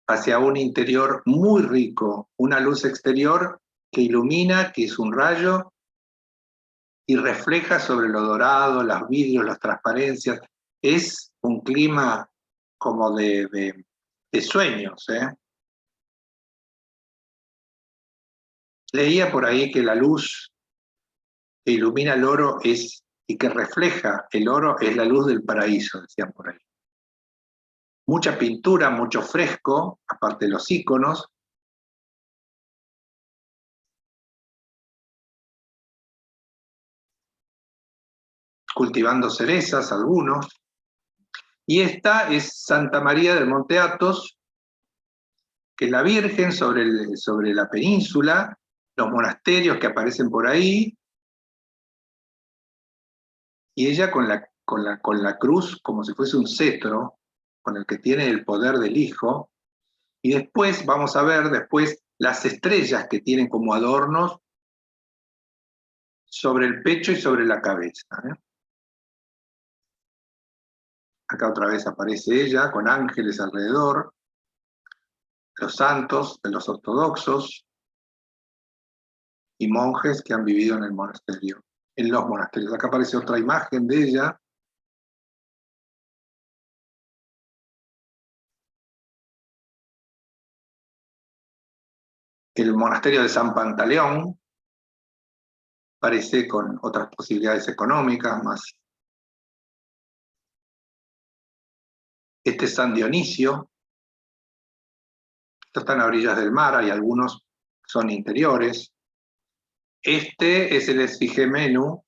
hacia un interior muy rico, una luz exterior que ilumina, que es un rayo y refleja sobre lo dorado, los vidrios, las transparencias. Es un clima como de sueños, ¿eh? Leía por ahí que la luz que ilumina el oro y que refleja el oro es la luz del paraíso, decían por ahí. Mucha pintura, mucho fresco, aparte de los íconos. Cultivando cerezas, algunos. Y esta es Santa María del Monte Athos, que es la Virgen sobre la península, los monasterios que aparecen por ahí, y ella con la cruz como si fuese un cetro, con el que tiene el poder del Hijo, y después vamos a ver las estrellas que tienen como adornos sobre el pecho y sobre la cabeza, ¿eh? Acá otra vez aparece ella con ángeles alrededor, los santos de los ortodoxos y monjes que han vivido en el monasterio, en los monasterios. Acá aparece otra imagen de ella. El monasterio de San Pantaleón parece con otras posibilidades económicas más. Este es San Dionisio. Estos están a orillas del mar, hay algunos que son interiores. Este es el Esfigemenu,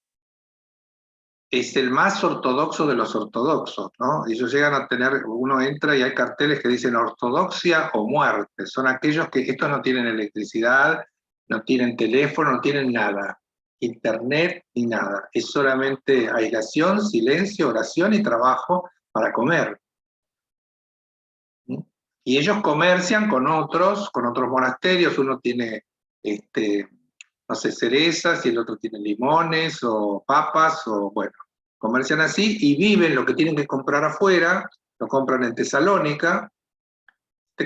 es el más ortodoxo de los ortodoxos, ¿no? Ellos llegan a tener, uno entra y hay carteles que dicen ortodoxia o muerte. Son aquellos que, estos no tienen electricidad, no tienen teléfono, no tienen nada, internet ni nada. Es solamente aislación, silencio, oración y trabajo para comer. Y ellos comercian con otros monasterios. Uno tiene, no sé, cerezas y el otro tiene limones o papas, o bueno, comercian así y viven lo que tienen que comprar afuera, lo compran en Tesalónica,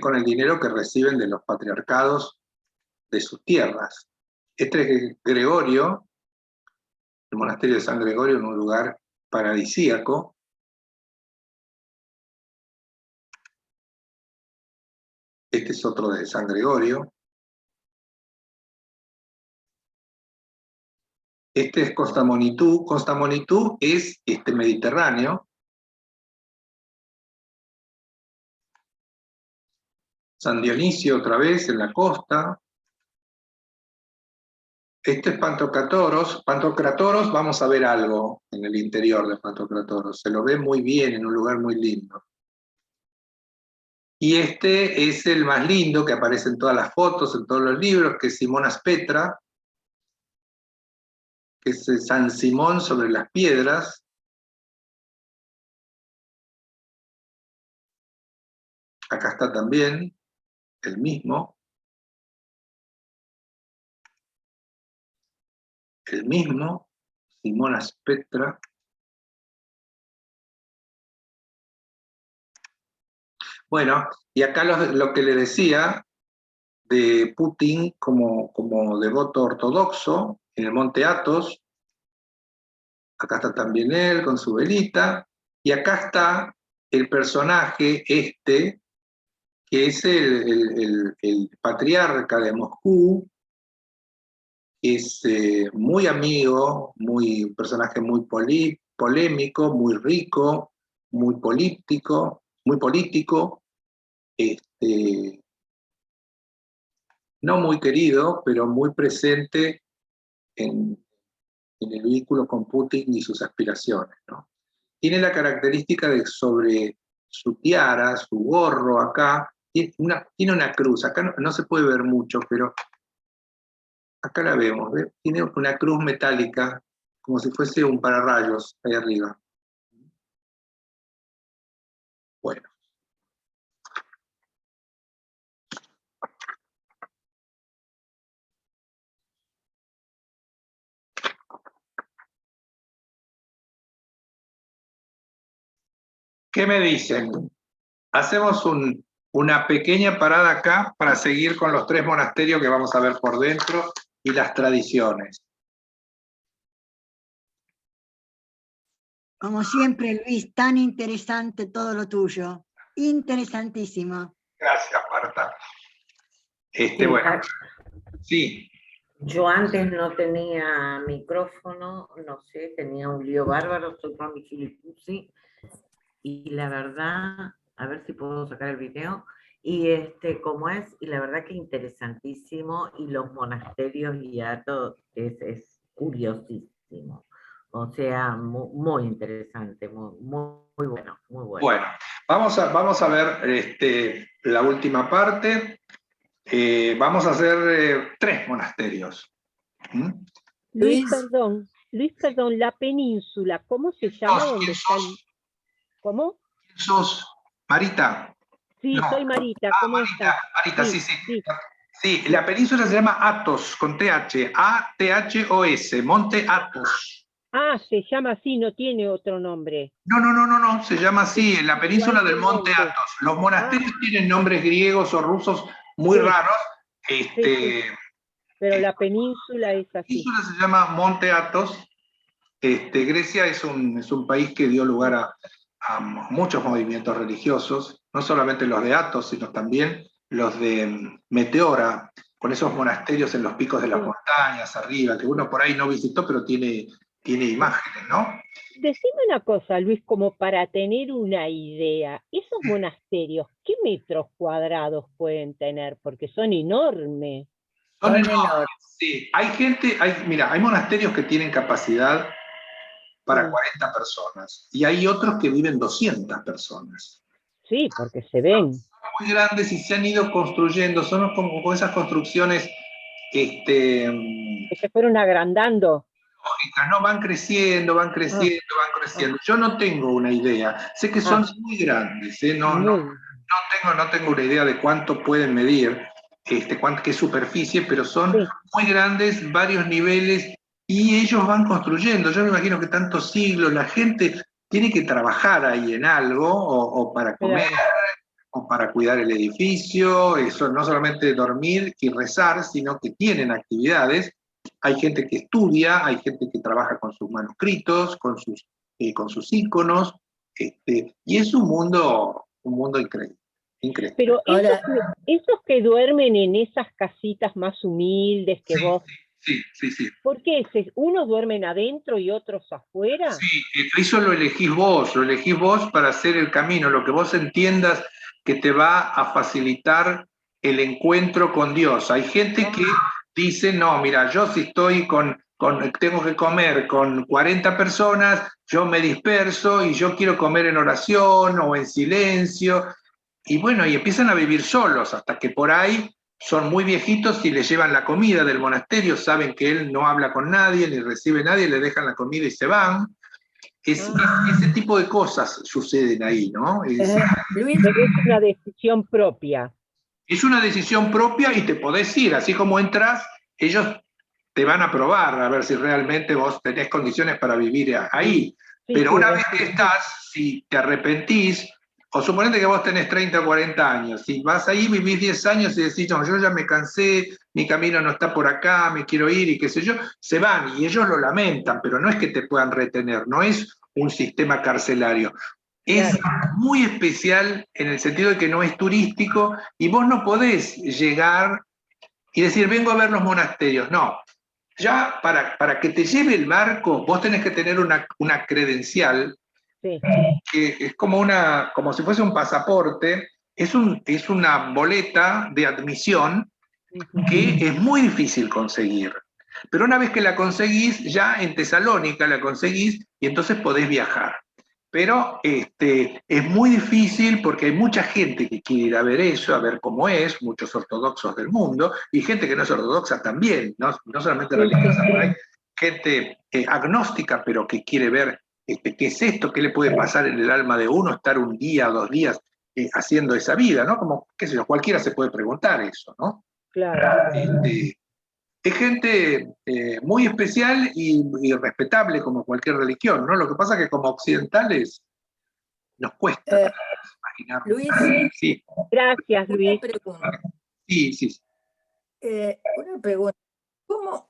con el dinero que reciben de los patriarcados de sus tierras. Este es Gregorio, el monasterio de San Gregorio, en un lugar paradisíaco. Este es otro de San Gregorio. Este es Costa Monitú. Costa Monitú es Mediterráneo. San Dionisio otra vez en la costa. Este es Pantocrátoros. Pantocrátoros, vamos a ver algo en el interior de Pantocrátoros. Se lo ve muy bien en un lugar muy lindo. Y este es el más lindo, que aparece en todas las fotos, en todos los libros, que es Simonas Petra, que es San Simón sobre las piedras. Acá está también el mismo. el mismo Simona Spectra. Bueno, y acá lo que le decía de Putin como devoto ortodoxo en el monte Athos. Acá está también él con su velita, y acá está el personaje que es el patriarca de Moscú, es muy amigo, un personaje muy polémico, muy rico, muy político, no muy querido, pero muy presente en el vínculo con Putin y sus aspiraciones, ¿no? Tiene la característica de sobre su tiara, su gorro acá, tiene una cruz, acá no se puede ver mucho, pero acá la vemos, ¿ve? Tiene una cruz metálica, como si fuese un pararrayos ahí arriba. Bueno. ¿Qué me dicen? Hacemos una pequeña parada acá para seguir con los 3 monasterios que vamos a ver por dentro y las tradiciones. Como siempre, Luis, tan interesante todo lo tuyo. Interesantísimo. Gracias, Marta. Sí, Bueno, sí. yo antes no tenía micrófono, no sé, tenía un lío bárbaro, soy Romy Filipuzzi, y la verdad, a ver si puedo sacar el video, y y la verdad que interesantísimo, y los monasterios y Athos es curiosísimo. O sea, muy interesante, muy bueno, muy bueno. Bueno, vamos a ver la última parte. Vamos a hacer 3 monasterios. Luis, perdón, la península, ¿cómo se llama? ¿Dónde está el... ¿Cómo? ¿Sos Marita? Sí, No. soy Marita, ¿cómo estás? Marita, sí. Sí, la península se llama Athos, con TH, A-T-H-O-S, Monte Athos. Ah, se llama así, no tiene otro nombre. No, se llama así, en la península del Monte Igualmente. Athos. Los monasterios tienen nombres griegos o rusos muy raros. Pero la península es La así. península se llama Monte Athos. Grecia es un país que dio lugar a muchos movimientos religiosos, no solamente los de Athos, sino también los de Meteora, con esos monasterios en los picos de las montañas arriba, que uno por ahí no visitó, pero tiene imágenes, ¿no? Decime una cosa, Luis, como para tener una idea, esos monasterios, ¿qué metros cuadrados pueden tener? Porque son enormes. Son enormes, sí. Mira, hay monasterios que tienen capacidad para 40 personas, y hay otros que viven 200 personas. Sí, porque se ven. Son muy grandes y se han ido construyendo, son como esas construcciones Que se fueron agrandando. lógicas, ¿no? Van creciendo. Yo no tengo una idea, sé que son muy grandes, no tengo una idea de cuánto pueden medir, qué superficie, pero son muy grandes, varios niveles, y ellos van construyendo. Yo me imagino que tantos siglos la gente tiene que trabajar ahí en algo, o para comer, o para cuidar el edificio, eso, no solamente dormir y rezar, sino que tienen actividades. Hay gente que estudia, hay gente que trabaja con sus manuscritos, con sus íconos, y es un mundo increíble. Pero esos que duermen en esas casitas más humildes que vos... Sí. ¿Por qué? ¿Unos duermen adentro y otros afuera? Sí, eso lo elegís vos para hacer el camino, lo que vos entiendas que te va a facilitar el encuentro con Dios. Hay gente que dice, no, mira, yo si estoy tengo que comer con 40 personas, yo me disperso y yo quiero comer en oración o en silencio, y bueno, y empiezan a vivir solos, hasta que por ahí son muy viejitos y le llevan la comida del monasterio, saben que él no habla con nadie, ni recibe nadie, le dejan la comida y se van. Ese tipo de cosas suceden ahí, ¿no? Luis, es una decisión propia. Es una decisión propia y te podés ir, así como entras, ellos te van a probar a ver si realmente vos tenés condiciones para vivir ahí. Sí, Pero sí, una vez que estás, si te arrepentís, o suponete que vos tenés 30 o 40 años, si vas ahí, vivís 10 años y decís, no, yo ya me cansé, mi camino no está por acá, me quiero ir y qué sé yo, se van y ellos lo lamentan, pero no es que te puedan retener, no es un sistema carcelario. Es claro, muy especial en el sentido de que no es turístico y vos no podés llegar y decir, vengo a ver los monasterios. No, ya para que te lleve el barco, vos tenés que tener una credencial sí. que es como si fuese un pasaporte, es una boleta de admisión Ujú. que es muy difícil conseguir. Pero una vez que la conseguís, ya en Tesalónica la conseguís y entonces podés viajar. Pero es muy difícil porque hay mucha gente que quiere ir a ver eso, a ver cómo es, muchos ortodoxos del mundo, y gente que no es ortodoxa también, no solamente Sí, religiosa, sí, pero hay gente agnóstica, pero que quiere ver qué es esto, qué le puede pasar en el alma de uno, estar un día, 2 días haciendo esa vida, ¿no? Como, qué sé yo, cualquiera se puede preguntar eso, ¿no? claro. Es gente muy especial y respetable como cualquier religión, ¿no? Lo que pasa es que como occidentales nos cuesta Eh, imaginarnos. Luis, Sí, Gracias, una Luis. pregunta. sí, sí. Una pregunta. ¿Cómo,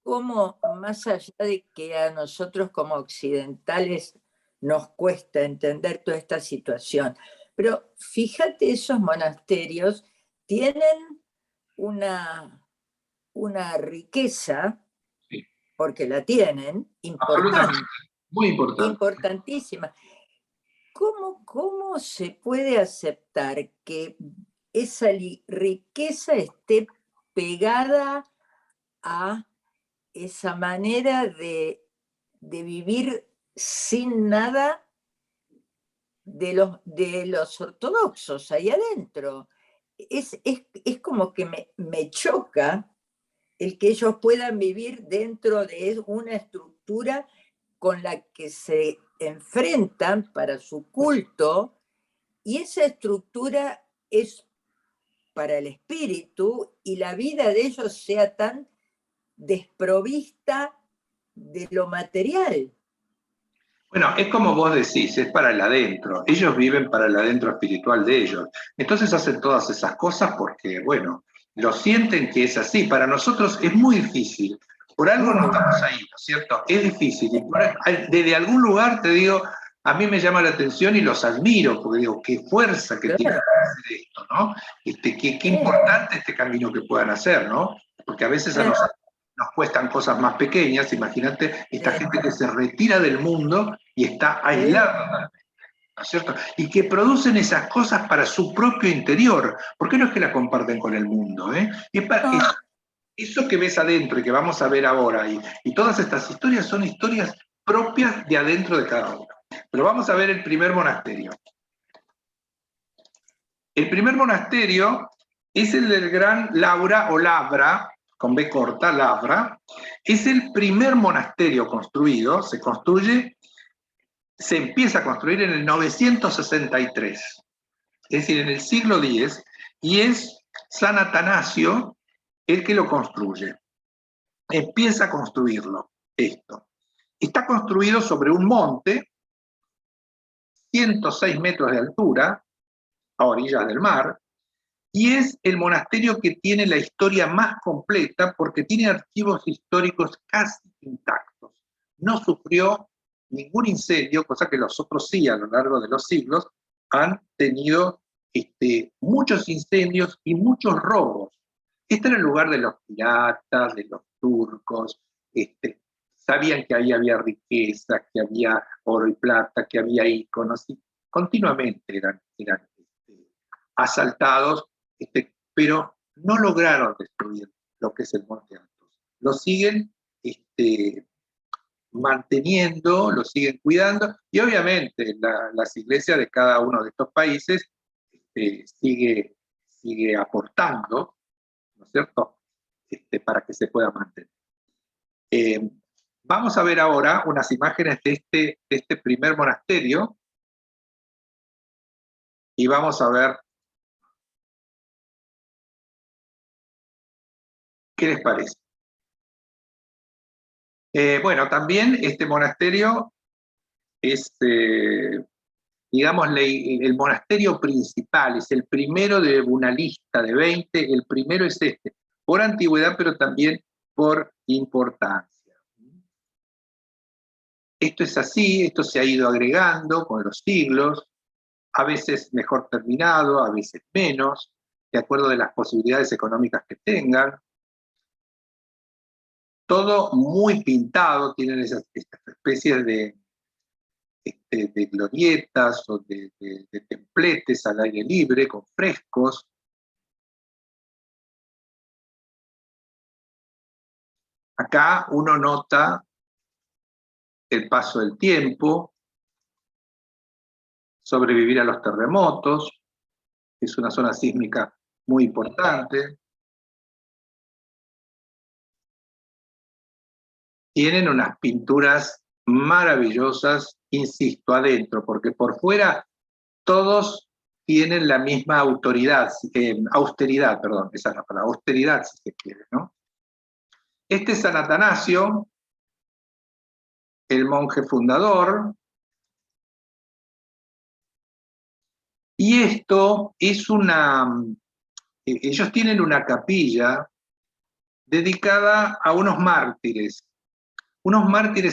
cómo, más allá de que a nosotros como occidentales nos cuesta entender toda esta situación, pero fíjate, esos monasterios tienen una, una riqueza, Sí, porque la tienen, absolutamente, importante, muy importante. importantísima. ¿Cómo se puede aceptar que esa riqueza esté pegada a esa manera de vivir sin nada de los ortodoxos ahí adentro? Es como que me choca el que ellos puedan vivir dentro de una estructura con la que se enfrentan para su culto, y esa estructura es para el espíritu, y la vida de ellos sea tan desprovista de lo material. Bueno, es como vos decís, es para el adentro. Ellos viven para el adentro espiritual de ellos. Entonces hacen todas esas cosas porque, bueno, lo sienten que es así. Para nosotros es muy difícil. Por algo no estamos ahí, ¿no es cierto? Es difícil. Y desde algún lugar te digo, a mí me llama la atención y los admiro, porque digo, qué fuerza que tienen Claro. para hacer esto, ¿no? Qué importante este camino que puedan hacer, ¿no? Porque a veces a nosotros nos cuestan cosas más pequeñas, imagínate esta Sí, gente que se retira del mundo y está sí, aislada totalmente, ¿no es cierto? Y que producen esas cosas para su propio interior. ¿Por qué no es que la comparten con el mundo? Y no, eso que ves adentro y que vamos a ver ahora, y todas estas historias son historias propias de adentro de cada uno. Pero vamos a ver el primer monasterio. El primer monasterio es el del gran Laura o Labra, con B corta, Labra. Es el primer monasterio construido, se empieza a construir en el 963, es decir, en el siglo X, y es San Atanasio el que lo construye. Empieza a construirlo, esto. Está construido sobre un monte, 106 metros de altura, a orillas del mar, y es el monasterio que tiene la historia más completa porque tiene archivos históricos casi intactos. No sufrió ningún incendio, cosa que los otros sí a lo largo de los siglos han tenido muchos incendios y muchos robos. Este era el lugar de los piratas, de los turcos, sabían que ahí había riqueza, que había oro y plata, que había íconos, y continuamente eran asaltados, pero no lograron destruir lo que es el Monte Athos. Lo siguen manteniendo, lo siguen cuidando, y obviamente las iglesias de cada uno de estos países sigue aportando, ¿no es cierto?, para que se pueda mantener. Vamos a ver ahora unas imágenes de este primer monasterio, y vamos a ver qué les parece. Bueno, también este monasterio es, digamos, el monasterio principal, es el primero de una lista de 20, el primero es este, por antigüedad, pero también por importancia. Esto es así, esto se ha ido agregando con los siglos, a veces mejor terminado, a veces menos, de acuerdo de las posibilidades económicas que tengan. Todo muy pintado, tienen estas especies de glorietas o de templetes al aire libre, con frescos. Acá uno nota el paso del tiempo, sobrevivir a los terremotos, que es una zona sísmica muy importante. Tienen unas pinturas maravillosas, insisto, adentro, porque por fuera todos tienen la misma austeridad, perdón, esa es la palabra, austeridad si se quiere, ¿no? Este es San Atanasio, el monje fundador, y esto es ellos tienen una capilla dedicada a unos mártires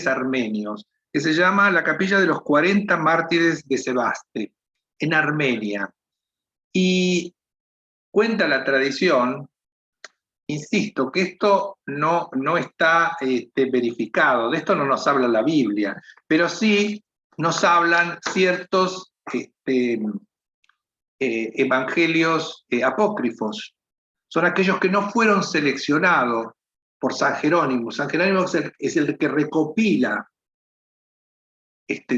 armenios, que se llama la Capilla de los 40 Mártires de Sebaste, en Armenia. Y cuenta la tradición, insisto, que esto no está verificado, de esto no nos habla la Biblia, pero sí nos hablan ciertos evangelios apócrifos. Son aquellos que no fueron seleccionados por San Jerónimo. San Jerónimo es el que recopila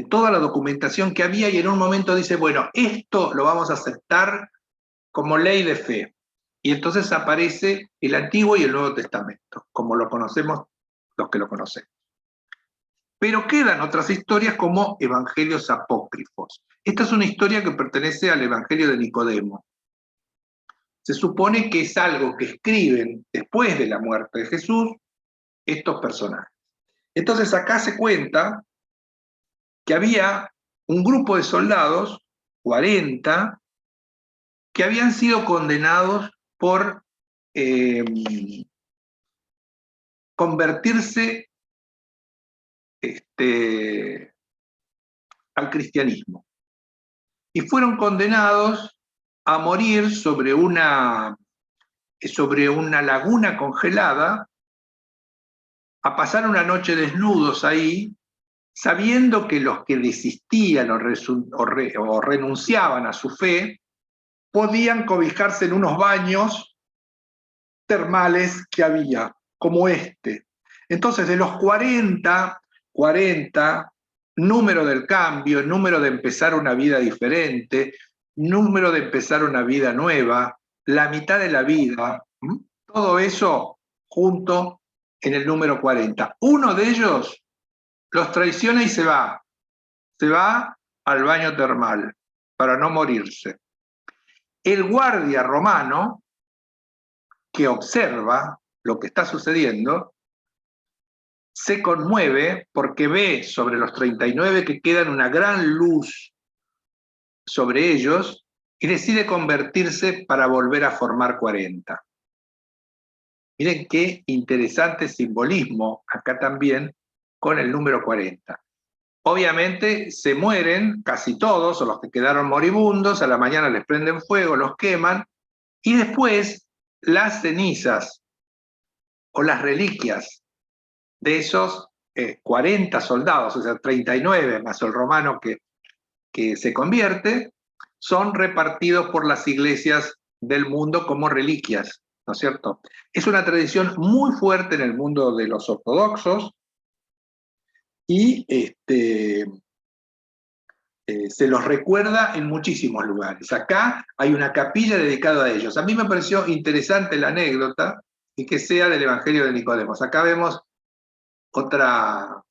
toda la documentación que había y en un momento dice, bueno, esto lo vamos a aceptar como ley de fe. Y entonces aparece el Antiguo y el Nuevo Testamento, como lo conocemos los que lo conocemos. Pero quedan otras historias como evangelios apócrifos. Esta es una historia que pertenece al Evangelio de Nicodemo. Se supone que es algo que escriben después de la muerte de Jesús estos personajes. Entonces acá se cuenta que había un grupo de soldados, 40, que habían sido condenados por convertirse al cristianismo. Y fueron condenados a morir sobre una laguna congelada, a pasar una noche desnudos ahí, sabiendo que los que desistían o renunciaban a su fe, podían cobijarse en unos baños termales que había, como este. Entonces, de los 40, número del cambio, número de empezar una vida diferente, número de empezar una vida nueva, la mitad de la vida, todo eso junto en el número 40. Uno de ellos los traiciona y se va al baño termal para no morirse. El guardia romano, que observa lo que está sucediendo, se conmueve porque ve sobre los 39 que quedan una gran luz sobre ellos y decide convertirse para volver a formar 40. Miren qué interesante simbolismo acá también con el número 40. Obviamente se mueren casi todos, o los que quedaron moribundos, a la mañana les prenden fuego, los queman, y después las cenizas o las reliquias de esos 40 soldados, o sea, 39 más el romano que se convierte, son repartidos por las iglesias del mundo como reliquias, ¿no es cierto? Es una tradición muy fuerte en el mundo de los ortodoxos y se los recuerda en muchísimos lugares. Acá hay una capilla dedicada a ellos. A mí me pareció interesante la anécdota y que sea del Evangelio de Nicodemo. Acá vemos otra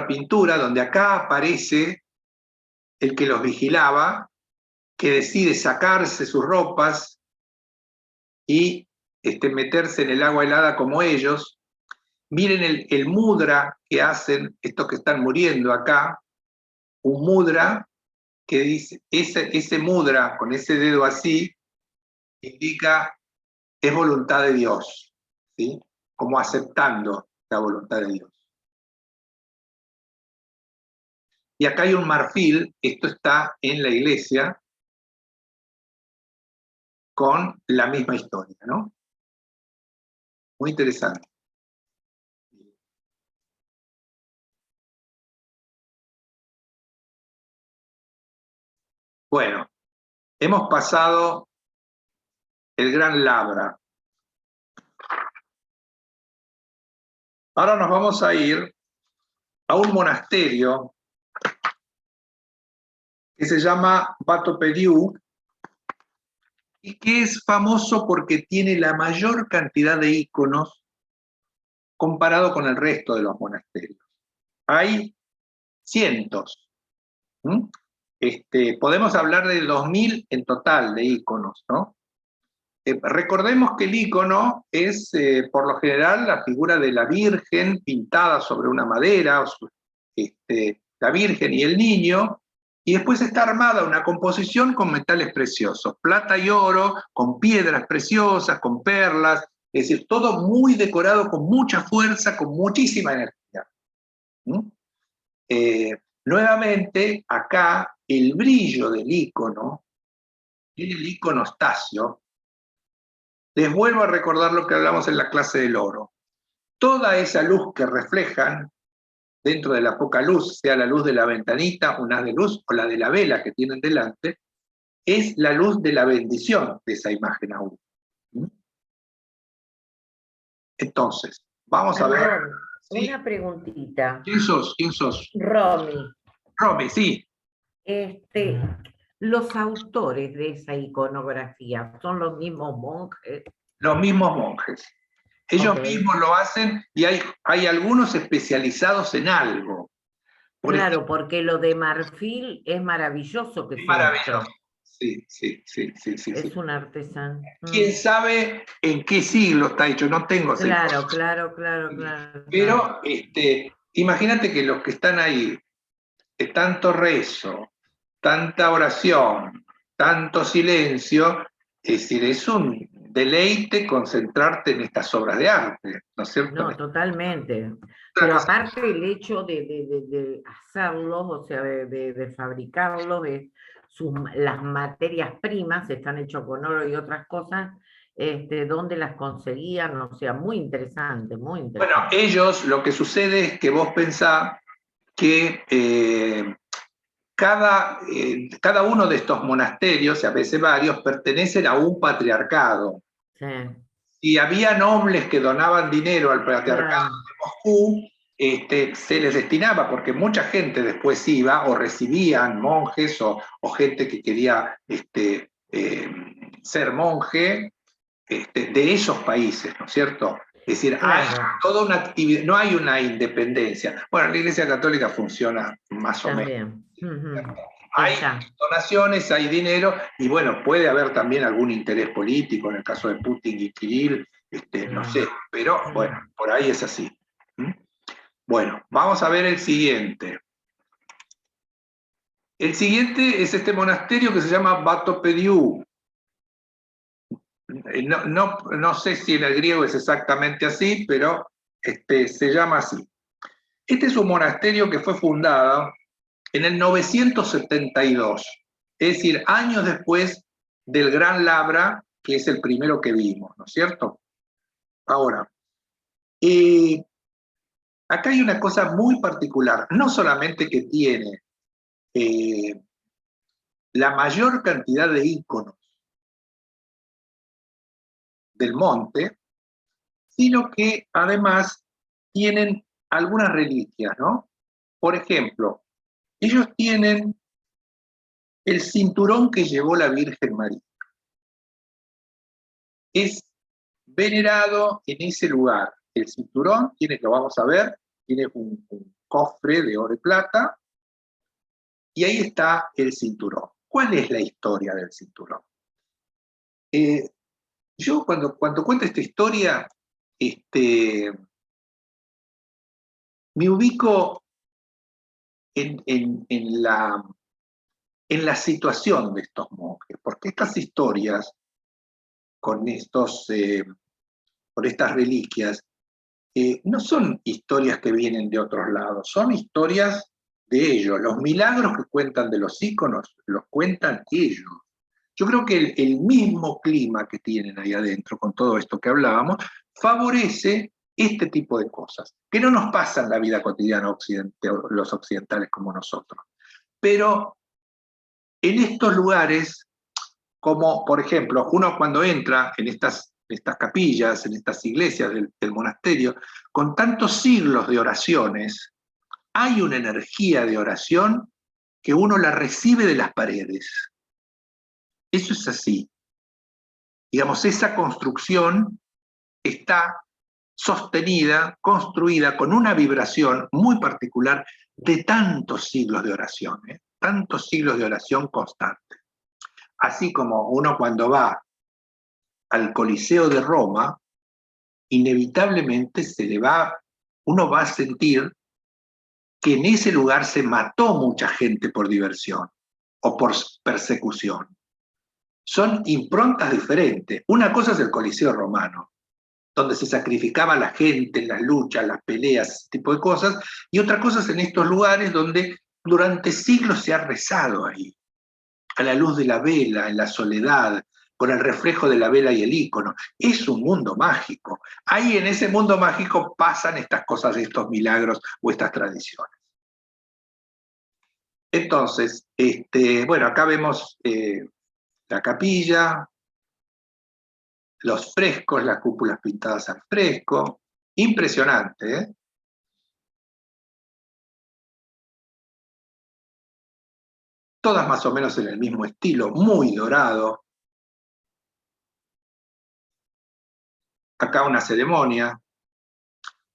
pintura donde acá aparece el que los vigilaba, que decide sacarse sus ropas y meterse en el agua helada como ellos. Miren el mudra que hacen estos que están muriendo acá, un mudra que dice, ese mudra con ese dedo así, indica, es voluntad de Dios, ¿sí? Como aceptando la voluntad de Dios. Y acá hay un marfil, esto está en la iglesia, con la misma historia, ¿no? Muy interesante. Bueno, hemos pasado el Gran Labra. Ahora nos vamos a ir a un monasterio que se llama Vatopediu y que es famoso porque tiene la mayor cantidad de iconos comparado con el resto de los monasterios. Hay cientos. Podemos hablar de 2000 en total de iconos, ¿no? Recordemos que el icono es, por lo general, la figura de la Virgen pintada sobre una madera, la Virgen y el niño, y después está armada una composición con metales preciosos, plata y oro, con piedras preciosas, con perlas, es decir, todo muy decorado con mucha fuerza, con muchísima energía. Nuevamente, acá, el brillo del icono, el iconostasio, les vuelvo a recordar lo que hablamos en la clase del oro. Toda esa luz que reflejan dentro de la poca luz, sea la luz de la ventanita, un haz de luz, o la de la vela que tienen delante, es la luz de la bendición de esa imagen aún. Entonces, vamos a ver. ¿Sí? Una preguntita. ¿Quién sos? ¿Quién sos? Romy. Romy, sí. Los autores de esa iconografía son los mismos monjes. Los mismos monjes. Ellos mismos lo hacen y hay algunos especializados en algo. Claro, porque lo de marfil es maravilloso que sea. Maravilloso. Sí. Es un artesano. ¿Quién sabe en qué siglo está hecho? No tengo esa Claro. Pero imagínate que los que están ahí, tanto rezo, tanta oración, tanto silencio, es decir, es un deleite concentrarte en estas obras de arte, ¿no es cierto? No, totalmente. Pero aparte el hecho de hacerlos, o sea, de fabricarlos, las materias primas están hechas con oro y otras cosas, dónde las conseguían, o sea, muy interesante, muy interesante. Bueno, ellos, lo que sucede es que vos pensás que cada uno de estos monasterios, y a veces varios, pertenecen a un patriarcado. Sí. Y había nobles que donaban dinero al patriarcado de Moscú, se les destinaba, porque mucha gente después iba, o recibían monjes, o gente que quería ser monje, de esos países, ¿no es cierto? Es decir, hay toda una actividad, no hay una independencia. Bueno, la Iglesia Católica funciona más o menos. Hay donaciones, hay dinero, y bueno, puede haber también algún interés político, en el caso de Putin y Kirill, no sé, pero bueno, por ahí es así. Bueno, vamos a ver el siguiente. El siguiente es este monasterio que se llama Vatopediu. No sé si en el griego es exactamente así, pero se llama así. Este es un monasterio que fue fundado en el 972, es decir, años después del Gran Labra, que es el primero que vimos, ¿no es cierto? Ahora, acá hay una cosa muy particular, no solamente que tiene la mayor cantidad de íconos del monte, sino que además tienen algunas reliquias, ¿no? Por ejemplo, ellos tienen el cinturón que llevó la Virgen María. Es venerado en ese lugar. El cinturón tiene, lo vamos a ver, tiene un cofre de oro y plata, y ahí está el cinturón. ¿Cuál es la historia del cinturón? Yo cuando cuento esta historia, me ubico en la situación de estos monjes, porque estas historias con estas reliquias no son historias que vienen de otros lados, son historias de ellos. Los milagros que cuentan de los íconos los cuentan ellos. Yo creo que el mismo clima que tienen ahí adentro, con todo esto que hablábamos, favorece este tipo de cosas, que no nos pasan la vida cotidiana los occidentales como nosotros. Pero en estos lugares, como por ejemplo, uno cuando entra en estas capillas, en estas iglesias del monasterio, con tantos siglos de oraciones, hay una energía de oración que uno la recibe de las paredes. Eso es así. Digamos, esa construcción está sostenida, construida con una vibración muy particular de tantos siglos de oración, tantos siglos de oración constante. Así como uno cuando va al Coliseo de Roma, inevitablemente uno va a sentir que en ese lugar se mató mucha gente por diversión o por persecución. Son improntas diferentes. Una cosa es el Coliseo romano, donde se sacrificaba a la gente en las luchas, las peleas, ese tipo de cosas, y otra cosa es en estos lugares donde durante siglos se ha rezado ahí, a la luz de la vela, en la soledad, con el reflejo de la vela y el ícono. Es un mundo mágico. Ahí en ese mundo mágico pasan estas cosas, estos milagros o estas tradiciones. Entonces, bueno, acá vemos la capilla, los frescos, las cúpulas pintadas al fresco. Impresionante, ¿eh? Todas más o menos en el mismo estilo, muy dorado. Acá una ceremonia.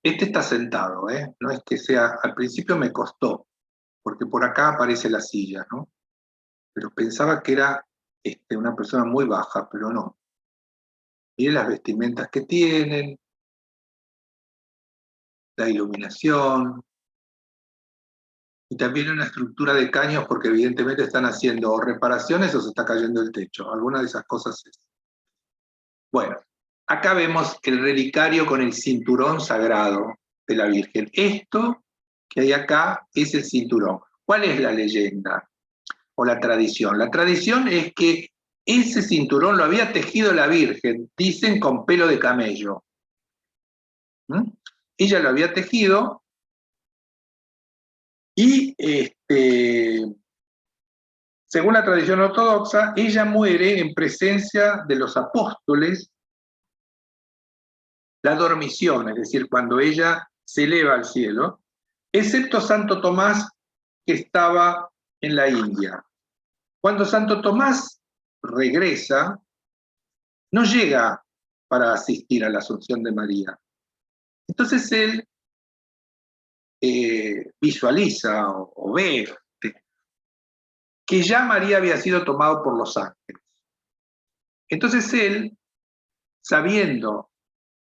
Este está sentado, ¿eh? No es que sea, al principio me costó, porque por acá aparece la silla, ¿no? Pero pensaba que era una persona muy baja, pero no. Miren las vestimentas que tienen, la iluminación, y también una estructura de caños porque evidentemente están haciendo o reparaciones o se está cayendo el techo. Alguna de esas cosas es. Bueno, acá vemos el relicario con el cinturón sagrado de la Virgen. Esto que hay acá es el cinturón. ¿Cuál es la leyenda o la tradición? La tradición es que ese cinturón lo había tejido la Virgen, dicen con pelo de camello. Ella lo había tejido y según la tradición ortodoxa, ella muere en presencia de los apóstoles, la dormición, es decir, cuando ella se eleva al cielo, excepto Santo Tomás, que estaba en la India. Cuando Santo Tomás regresa, no llega para asistir a la Asunción de María. Entonces él visualiza o ve que ya María había sido tomado por los ángeles. Entonces él, sabiendo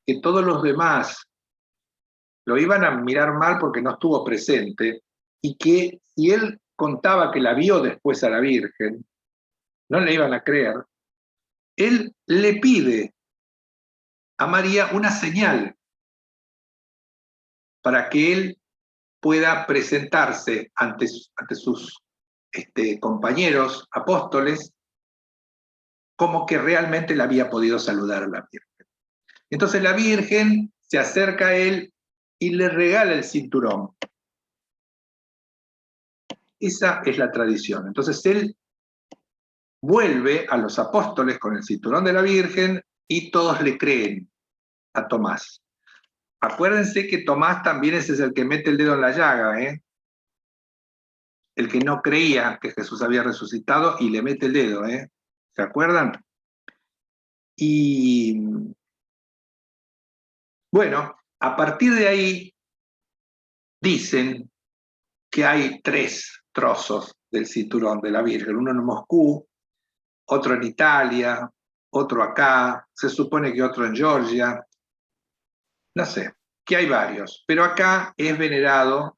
que todos los demás lo iban a mirar mal porque no estuvo presente, y que si él contaba que la vio después a la Virgen, no le iban a creer, él le pide a María una señal para que él pueda presentarse ante sus compañeros apóstoles como que realmente la había podido saludar a la Virgen. Entonces la Virgen se acerca a él y le regala el cinturón. Esa es la tradición. Entonces él vuelve a los apóstoles con el cinturón de la Virgen y todos le creen a Tomás. Acuérdense que Tomás también es el que mete el dedo en la llaga, ¿eh? El que no creía que Jesús había resucitado y le mete el dedo, ¿eh? ¿Se acuerdan? Y bueno, a partir de ahí dicen que hay 3 trozos del cinturón de la Virgen, uno en Moscú, otro en Italia, otro acá, se supone que otro en Georgia, no sé. que hay varios, pero acá es venerado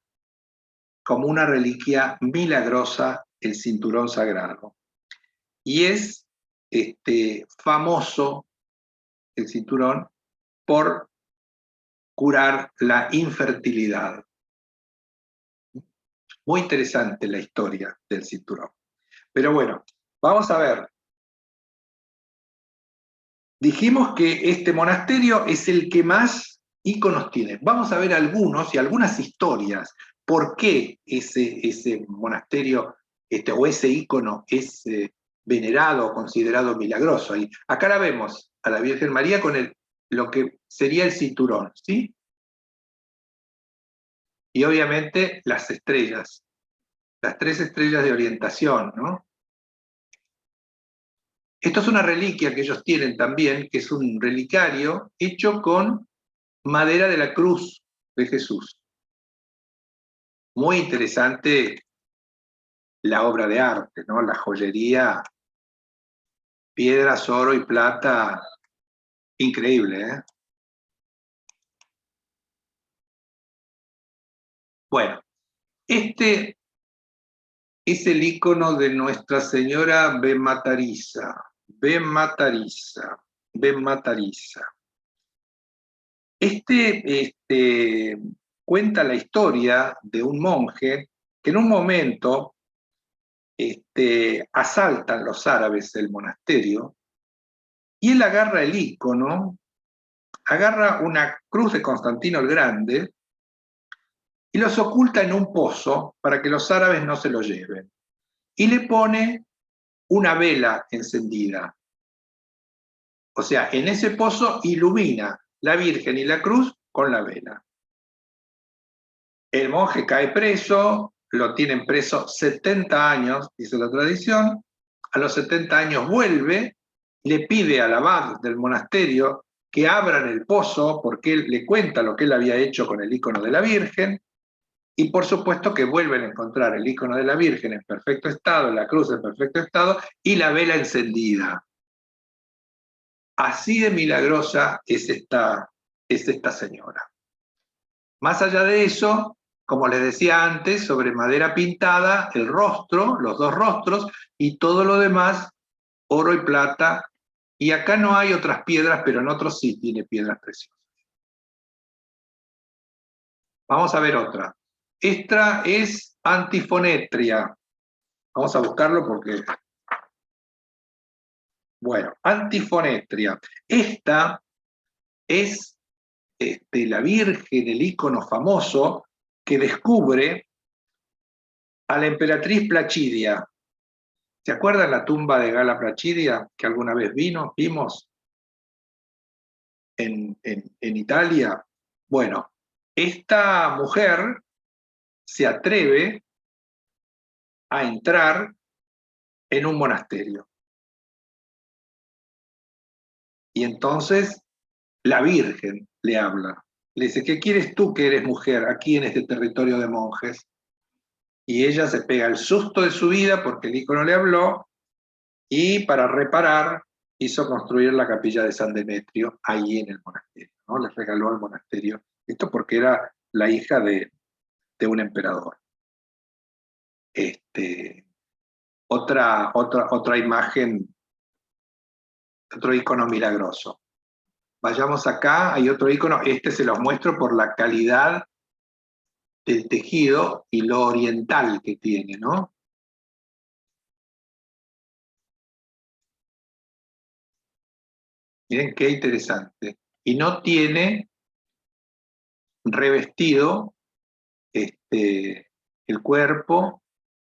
como una reliquia milagrosa el cinturón sagrado. Y es famoso el cinturón por curar la infertilidad. Muy interesante la historia del cinturón. Pero bueno, vamos a ver. Dijimos que este monasterio es el que más íconos tiene. Vamos a ver algunos y algunas historias. ¿Por qué ese monasterio o ese ícono es venerado o considerado milagroso? Y acá la vemos, a la Virgen María con lo que sería el cinturón, ¿sí? Y obviamente las estrellas, las 3 estrellas de orientación, ¿no? Esto es una reliquia que ellos tienen también, que es un relicario hecho con madera de la cruz de Jesús. Muy interesante la obra de arte, ¿no? La joyería, piedras, oro y plata, increíble, ¿eh? Bueno, este es el icono de Nuestra Señora Bematariza. Bematariza. Cuenta la historia de un monje que en un momento asaltan los árabes el monasterio y él agarra el icono, agarra una cruz de Constantino el Grande y los oculta en un pozo para que los árabes no se lo lleven. Y le pone una vela encendida. O sea, en ese pozo ilumina la Virgen y la cruz con la vela. El monje cae preso, lo tienen preso 70 años, dice la tradición. A los 70 años vuelve, le pide al abad del monasterio que abran el pozo porque él le cuenta lo que él había hecho con el icono de la Virgen. Y por supuesto que vuelven a encontrar el icono de la Virgen en perfecto estado, la cruz en perfecto estado y la vela encendida. Así de milagrosa es esta señora. Más allá de eso, como les decía antes, sobre madera pintada, el rostro, los 2 rostros, y todo lo demás, oro y plata. Y acá no hay otras piedras, pero en otros sí tiene piedras preciosas. Vamos a ver otra. Esta es Antifonetria. Vamos a buscarlo porque... Bueno, Antifonetria. Esta es la Virgen, el ícono famoso, que descubre a la emperatriz Placidia. ¿Se acuerdan la tumba de Gala Placidia que alguna vez vimos en Italia? Bueno, esta mujer se atreve a entrar en un monasterio. Y entonces la Virgen le habla. Le dice, ¿qué quieres tú que eres mujer aquí en este territorio de monjes? Y ella se pega el susto de su vida porque el ícono le habló y para reparar hizo construir la capilla de San Demetrio ahí en el monasterio, ¿no? Les regaló al monasterio. Esto porque era la hija de un emperador. Otra imagen, otro icono milagroso. Vayamos acá, hay otro icono, se los muestro por la calidad del tejido y lo oriental que tiene, ¿no? Miren qué interesante. Y no tiene revestido el cuerpo,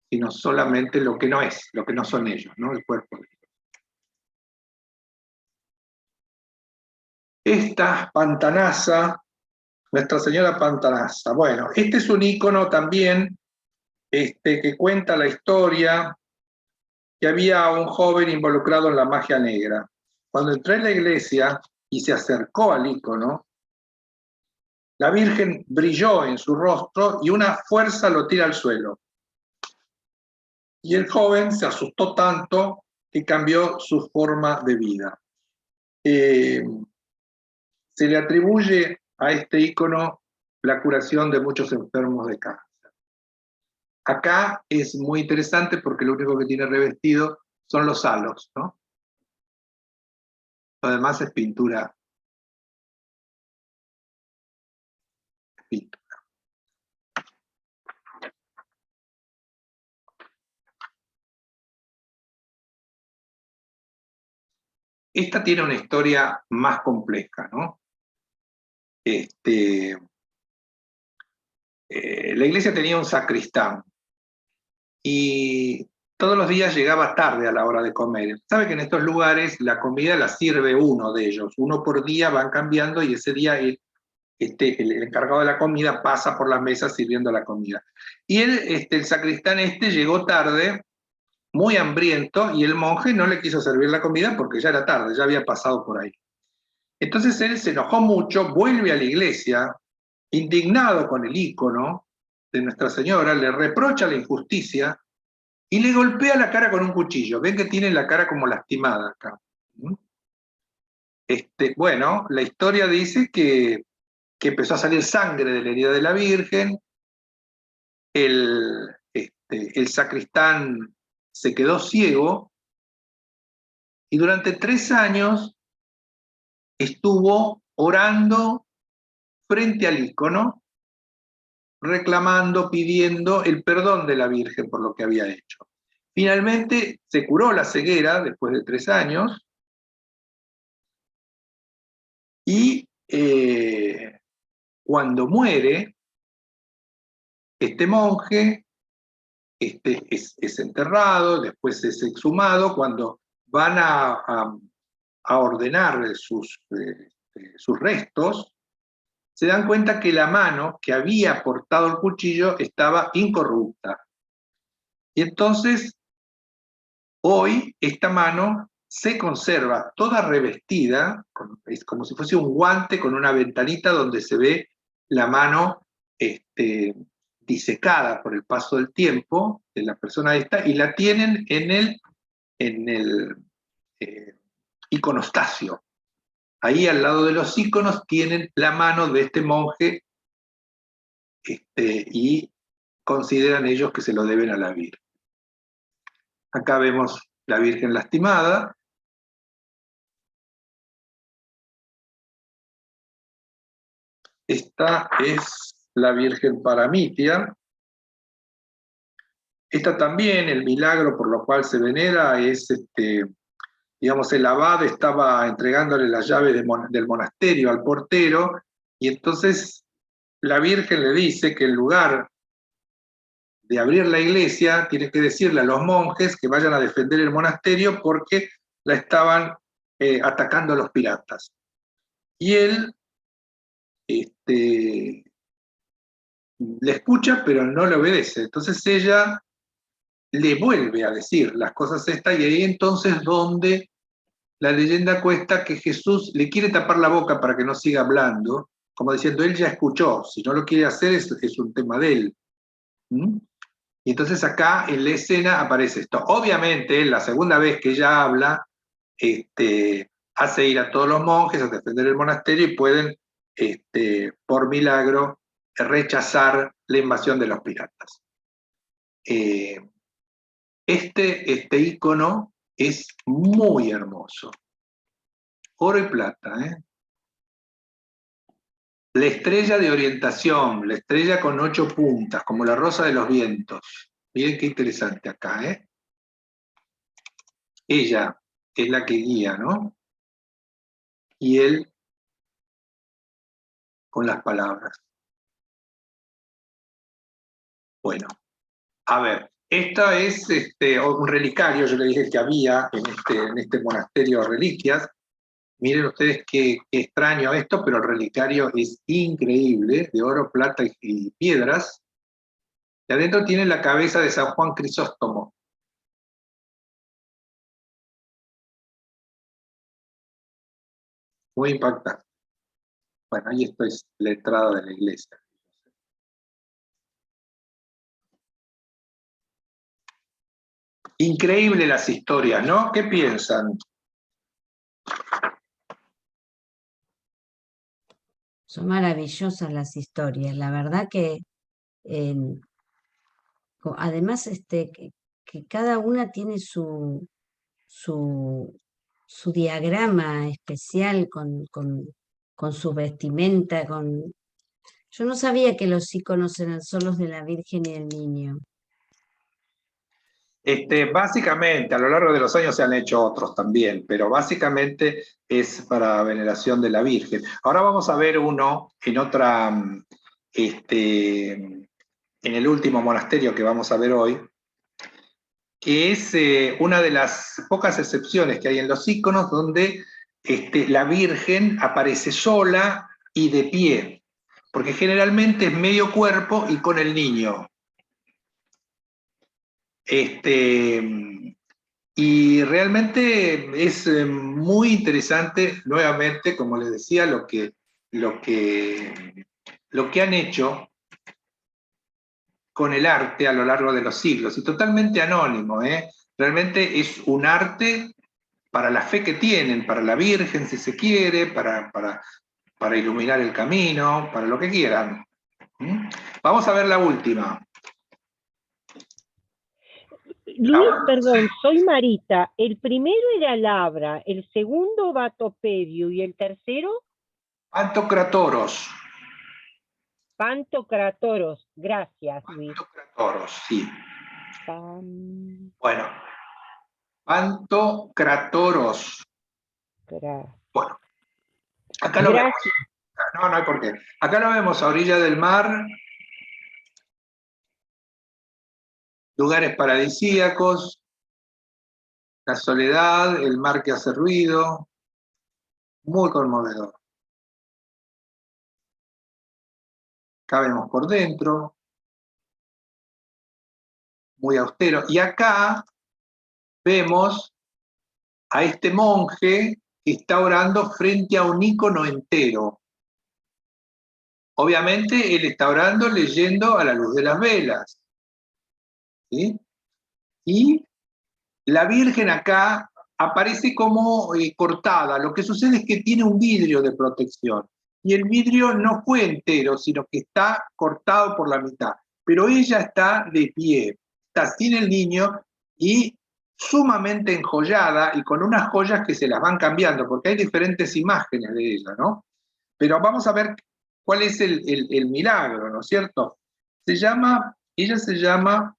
sino solamente lo que no es, lo que no son ellos, ¿no? El cuerpo. Esta Pantanasa, Nuestra Señora Pantanasa. Bueno, este es un ícono también que cuenta la historia que había un joven involucrado en la magia negra. Cuando entró en la iglesia y se acercó al ícono, la Virgen brilló en su rostro y una fuerza lo tira al suelo. Y el joven se asustó tanto que cambió su forma de vida. Se le atribuye a este ícono la curación de muchos enfermos de cáncer. Acá es muy interesante porque lo único que tiene revestido son los halos, ¿no? Lo demás es pintura. Esta tiene una historia más compleja, ¿no? La iglesia tenía un sacristán y todos los días llegaba tarde a la hora de comer. Sabe que en estos lugares la comida la sirve uno de ellos, uno por día, van cambiando y ese día el encargado de la comida pasa por las mesas sirviendo la comida. Y el sacristán llegó tarde, muy hambriento, y el monje no le quiso servir la comida porque ya era tarde, ya había pasado por ahí. Entonces él se enojó mucho, vuelve a la iglesia, indignado con el ícono de Nuestra Señora, le reprocha la injusticia y le golpea la cara con un cuchillo. Ven que tiene la cara como lastimada acá. Bueno, la historia dice que empezó a salir sangre de la herida de la Virgen, el sacristán se quedó ciego y durante 3 años estuvo orando frente al ícono, reclamando, pidiendo el perdón de la Virgen por lo que había hecho. Finalmente se curó la ceguera después de 3 años y cuando muere, este monje es enterrado, después es exhumado. Cuando van a ordenar sus restos, se dan cuenta que la mano que había portado el cuchillo estaba incorrupta. Y entonces, hoy, esta mano se conserva toda revestida, es como si fuese un guante con una ventanita donde se ve la mano disecada por el paso del tiempo de la persona esta, y la tienen en el iconostasio. Ahí al lado de los íconos tienen la mano de este monje y consideran ellos que se lo deben a la Virgen. Acá vemos la Virgen lastimada. Esta es la Virgen Paramitia. Esta también, el milagro por lo cual se venera es, digamos, el abad estaba entregándole las llaves del monasterio al portero, y entonces la Virgen le dice que en lugar de abrir la iglesia, tiene que decirle a los monjes que vayan a defender el monasterio porque la estaban atacando los piratas. Y él le escucha, pero no le obedece. Entonces ella le vuelve a decir las cosas estas, y ahí entonces donde la leyenda cuenta que Jesús le quiere tapar la boca para que no siga hablando, como diciendo, él ya escuchó, si no lo quiere hacer es un tema de él. Y entonces acá en la escena aparece esto. Obviamente, la segunda vez que ella habla, hace ir a todos los monjes a defender el monasterio y pueden, por milagro, rechazar la invasión de los piratas. Este ícono es muy hermoso. Oro y plata, ¿eh? La estrella de orientación, la estrella con 8 puntas, como la rosa de los vientos. Miren qué interesante acá, ¿eh? Ella es la que guía, ¿no? Y él con las palabras. Bueno, a ver, esta es un relicario, yo le dije que había en este monasterio de reliquias. Miren ustedes qué extraño esto, pero el relicario es increíble, de oro, plata y piedras. Y adentro tiene la cabeza de San Juan Crisóstomo. Muy impactante. Bueno, ahí esto es la entrada de la iglesia. Increíble las historias, ¿no? ¿Qué piensan? Son maravillosas las historias. La verdad que además que cada una tiene su, su diagrama especial con su vestimenta. Yo no sabía que los iconos eran solos de la Virgen y el Niño. Básicamente, a lo largo de los años se han hecho otros también, pero básicamente es para veneración de la Virgen. Ahora vamos a ver uno en otra, en el último monasterio que vamos a ver hoy, que es una de las pocas excepciones que hay en los iconos donde la Virgen aparece sola y de pie, porque generalmente es medio cuerpo y con el niño. Y realmente es muy interesante, nuevamente, como les decía, lo que han hecho con el arte a lo largo de los siglos, y totalmente anónimo, ¿eh? Realmente es un arte para la fe que tienen, para la Virgen, si se quiere, para iluminar el camino, para lo que quieran. Vamos a ver la última. Luis, perdón, soy Marita. El primero era Labra, el segundo Batopedio y el tercero Pantocratoros. Pantocratoros. Gracias, Luis. Pantocratoros, sí. Bueno, Pantocratoros. Bueno, acá lo vemos. No hay por qué. Acá lo vemos a orilla del mar. Lugares paradisíacos. La soledad, el mar que hace ruido. Muy conmovedor. Acá vemos por dentro. Muy austero. Y acá vemos a este monje que está orando frente a un ícono entero. Obviamente él está orando leyendo a la luz de las velas. ¿Sí? Y la Virgen acá aparece como cortada. Lo que sucede es que tiene un vidrio de protección. Y el vidrio no fue entero, sino que está cortado por la mitad. Pero ella está de pie, está sin el niño y sumamente enjollada y con unas joyas que se las van cambiando, porque hay diferentes imágenes de ella, ¿no? Pero vamos a ver cuál es el milagro, ¿no es cierto? Ella se llama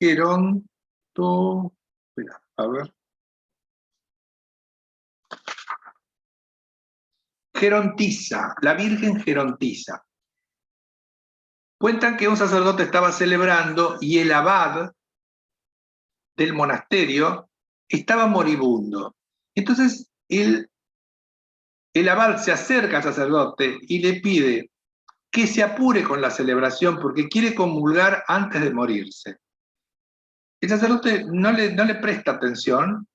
Geronto, espera, a ver. Gerontisa, la Virgen Gerontisa. Cuentan que un sacerdote estaba celebrando y el abad del monasterio estaba moribundo. Entonces el abad se acerca al sacerdote y le pide que se apure con la celebración porque quiere comulgar antes de morirse. El sacerdote no le presta atención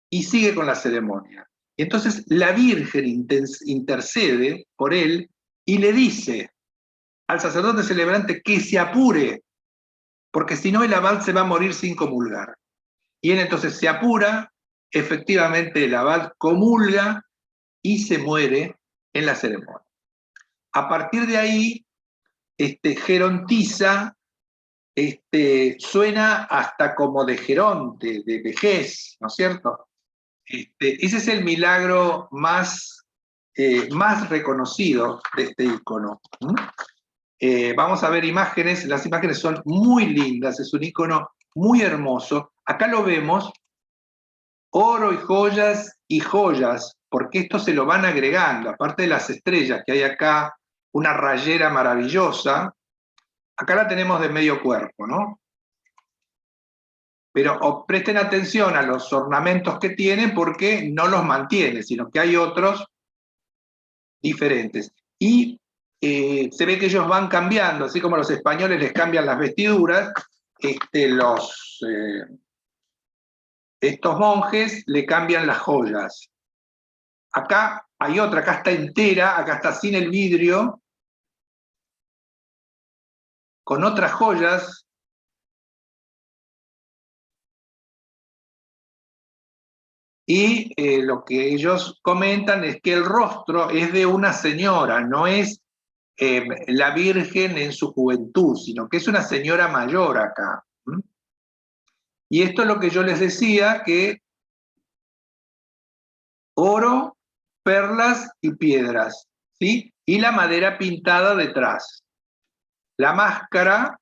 y sigue con la ceremonia. Y entonces la Virgen intercede por él y le dice al sacerdote celebrante que se apure, porque si no el abad se va a morir sin comulgar. Y él entonces se apura, efectivamente el abad comulga y se muere en la ceremonia. A partir de ahí, Gerontiza suena hasta como de Geronte, de vejez, ¿no es cierto? Ese es el milagro más reconocido de este icono. Vamos a ver imágenes, las imágenes son muy lindas, es un icono muy hermoso. Acá lo vemos, oro y joyas, porque esto se lo van agregando, aparte de las estrellas que hay acá, una rayera maravillosa, acá la tenemos de medio cuerpo, ¿no? Pero presten atención a los ornamentos que tiene porque no los mantiene, sino que hay otros diferentes. Y se ve que ellos van cambiando, así como los españoles les cambian las vestiduras, estos monjes le cambian las joyas. Acá hay otra, acá está entera, acá está sin el vidrio, con otras joyas. y lo que ellos comentan es que el rostro es de una señora, no es la Virgen en su juventud, sino que es una señora mayor acá. ¿Mm? Y esto es lo que yo les decía, que oro, perlas y piedras, ¿sí? Y la madera pintada detrás. La máscara,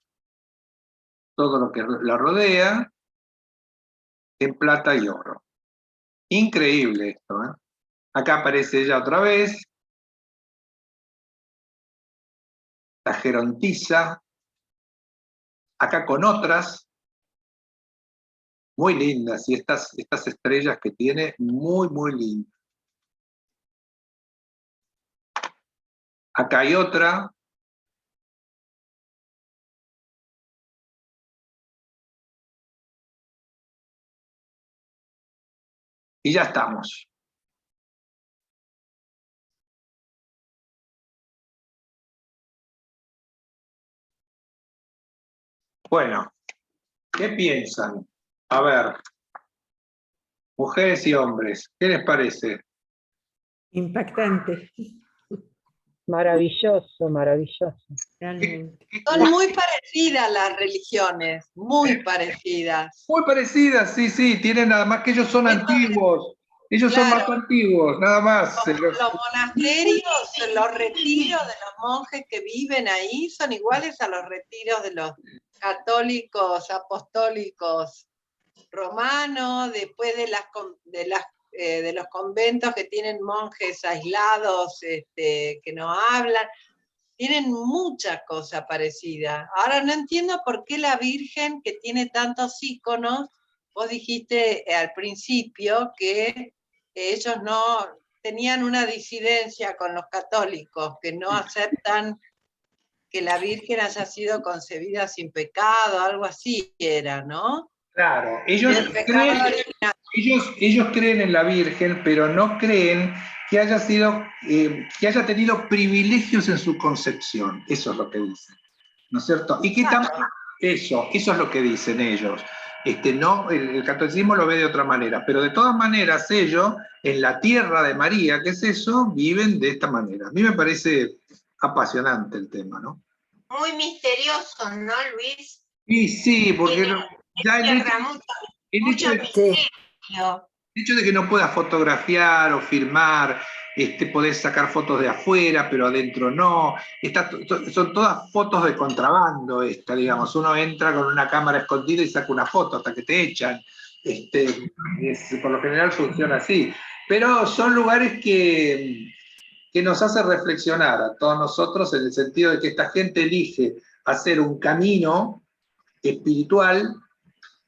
todo lo que la rodea, en plata y oro. Increíble esto, ¿eh? Acá aparece ella otra vez, la gerontiza, acá con otras, muy lindas, y estas estrellas que tiene, muy, muy lindas. Acá hay otra. Y ya estamos. Bueno, ¿qué piensan? A ver, mujeres y hombres, ¿qué les parece? Impactante. Maravilloso, maravilloso. Realmente. Son muy parecidas las religiones, muy parecidas. Muy parecidas, sí, sí, tienen nada más que ellos son antiguos. Ellos son más Claro. antiguos, nada más. Los monasterios, los retiros de los monjes que viven ahí son iguales a los retiros de los católicos, apostólicos romanos, después de los conventos que tienen monjes aislados, que no hablan. Tienen muchas cosas parecidas. Ahora no entiendo por qué la Virgen, que tiene tantos íconos, vos dijiste al principio que ellos no tenían una disidencia con los católicos, que no aceptan que la Virgen haya sido concebida sin pecado, algo así era, ¿no? Claro, ellos El pecado original. ellos creen en la Virgen, pero no creen que haya tenido privilegios en su concepción. Eso es lo que dicen, ¿no es cierto? Y que también eso es lo que dicen ellos. No, el catolicismo lo ve de otra manera, pero de todas maneras ellos, en la tierra de María, ¿qué es eso? Viven de esta manera. A mí me parece apasionante el tema, ¿no? Muy misterioso, ¿no, Luis? Y sí, porque ya Mucho misterio. el hecho de que no puedas fotografiar o filmar, podés sacar fotos de afuera, pero adentro no. Son todas fotos de contrabando, digamos. Uno entra con una cámara escondida y saca una foto hasta que te echan. Por lo general funciona así. Pero son lugares que nos hacen reflexionar a todos nosotros en el sentido de que esta gente elige hacer un camino espiritual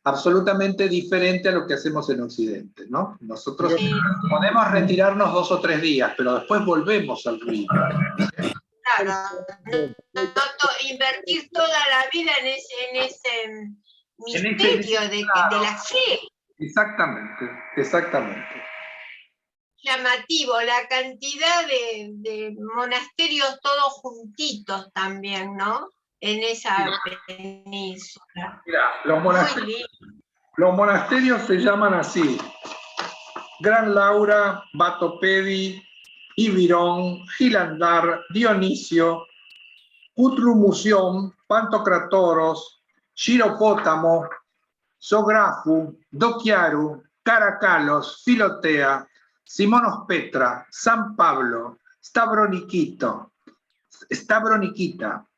absolutamente diferente a lo que hacemos en Occidente, ¿no? Nosotros podemos retirarnos 2 o 3 días, pero después volvemos al río. Claro, invertir toda la vida en ese misterio de la fe. Exactamente, exactamente. Llamativo, la cantidad de monasterios todos juntitos también, ¿no? En esa península. Mira, los monasterios se llaman así: Gran Laura, Batopedi, Ibirón, Gilandar, Dionisio, Utrumución, Pantocratoros, Chiropótamo, Sografu, Doquiaru, Caracalos, Filotea, Simonos Petra, San Pablo, Stavroniquita,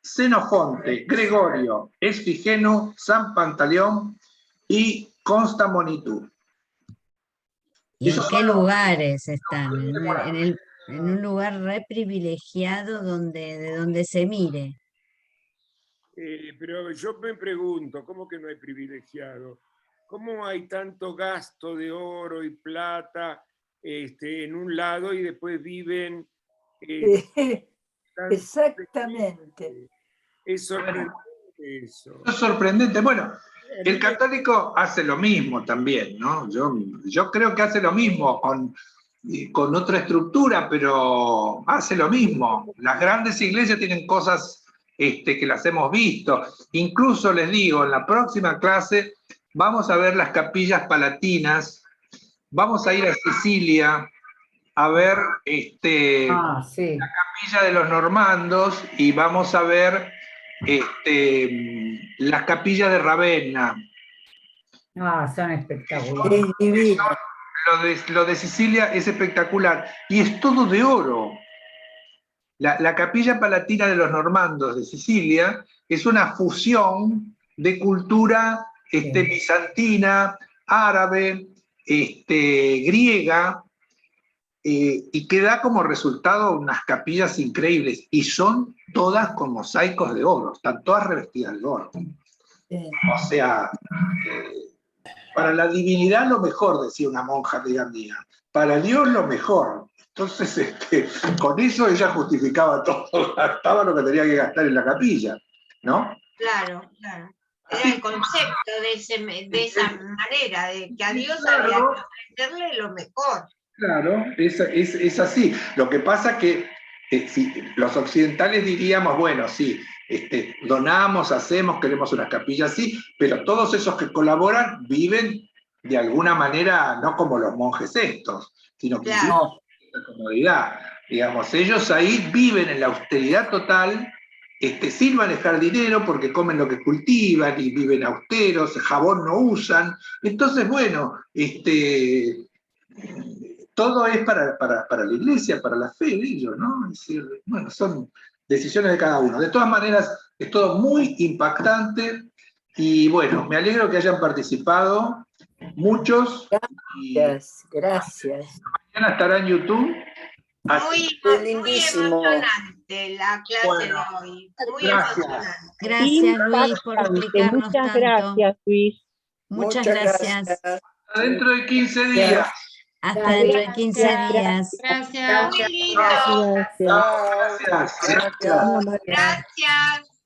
Xenofonte, Gregorio, Esfigeno, San Pantaleón y Constamonitu. ¿Y en qué lugares están? En un lugar re privilegiado de donde se mire. Pero yo me pregunto, ¿cómo que no hay privilegiado? ¿Cómo hay tanto gasto de oro y plata en un lado y después viven... Exactamente. Es sorprendente eso. Es sorprendente. Bueno, el católico hace lo mismo también, ¿no? Yo creo que hace lo mismo con otra estructura, pero hace lo mismo. Las grandes iglesias tienen cosas que las hemos visto. Incluso les digo, en la próxima clase vamos a ver las capillas palatinas vamos a ir a Sicilia a ver Sí. la capilla de los normandos y vamos a ver las capillas de Ravenna. Son espectaculares. Es divino. Lo de Sicilia es espectacular y es todo de oro. La capilla palatina de los normandos de Sicilia es una fusión de cultura bizantina, árabe, griega, y que da como resultado unas capillas increíbles, y son todas con mosaicos de oro, están todas revestidas de oro. O sea, para la divinidad lo mejor, decía una monja amiga mía, para Dios lo mejor. Entonces, con eso ella justificaba todo, gastaba lo que tenía que gastar en la capilla, ¿no? Claro, claro. Era el concepto de esa manera, de que a Dios había que ofrecerle lo mejor. Claro, es así. Lo que pasa que si los occidentales diríamos, bueno, sí, donamos, hacemos, queremos una capilla así, pero todos esos que colaboran viven de alguna manera, no como los monjes estos, sino que viven en la comodidad. Digamos, ellos ahí viven en la austeridad total, sin manejar dinero porque comen lo que cultivan y viven austeros, jabón no usan. Entonces, bueno, todo es para la iglesia, para la fe de ellos, ¿no? Es decir, bueno, son decisiones de cada uno. De todas maneras, es todo muy impactante y bueno, me alegro que hayan participado muchos. Gracias. Mañana estará en YouTube. Muy lindísimo. emocionante la clase de hoy. Muy emocionante. Gracias, Luis, por explicarnos Muchas tanto. gracias, Luis. Muchas gracias. Hasta dentro de 15 días. Hasta dentro de 15 días. Gracias. Muy lindo. Gracias. Gracias. Gracias. Gracias.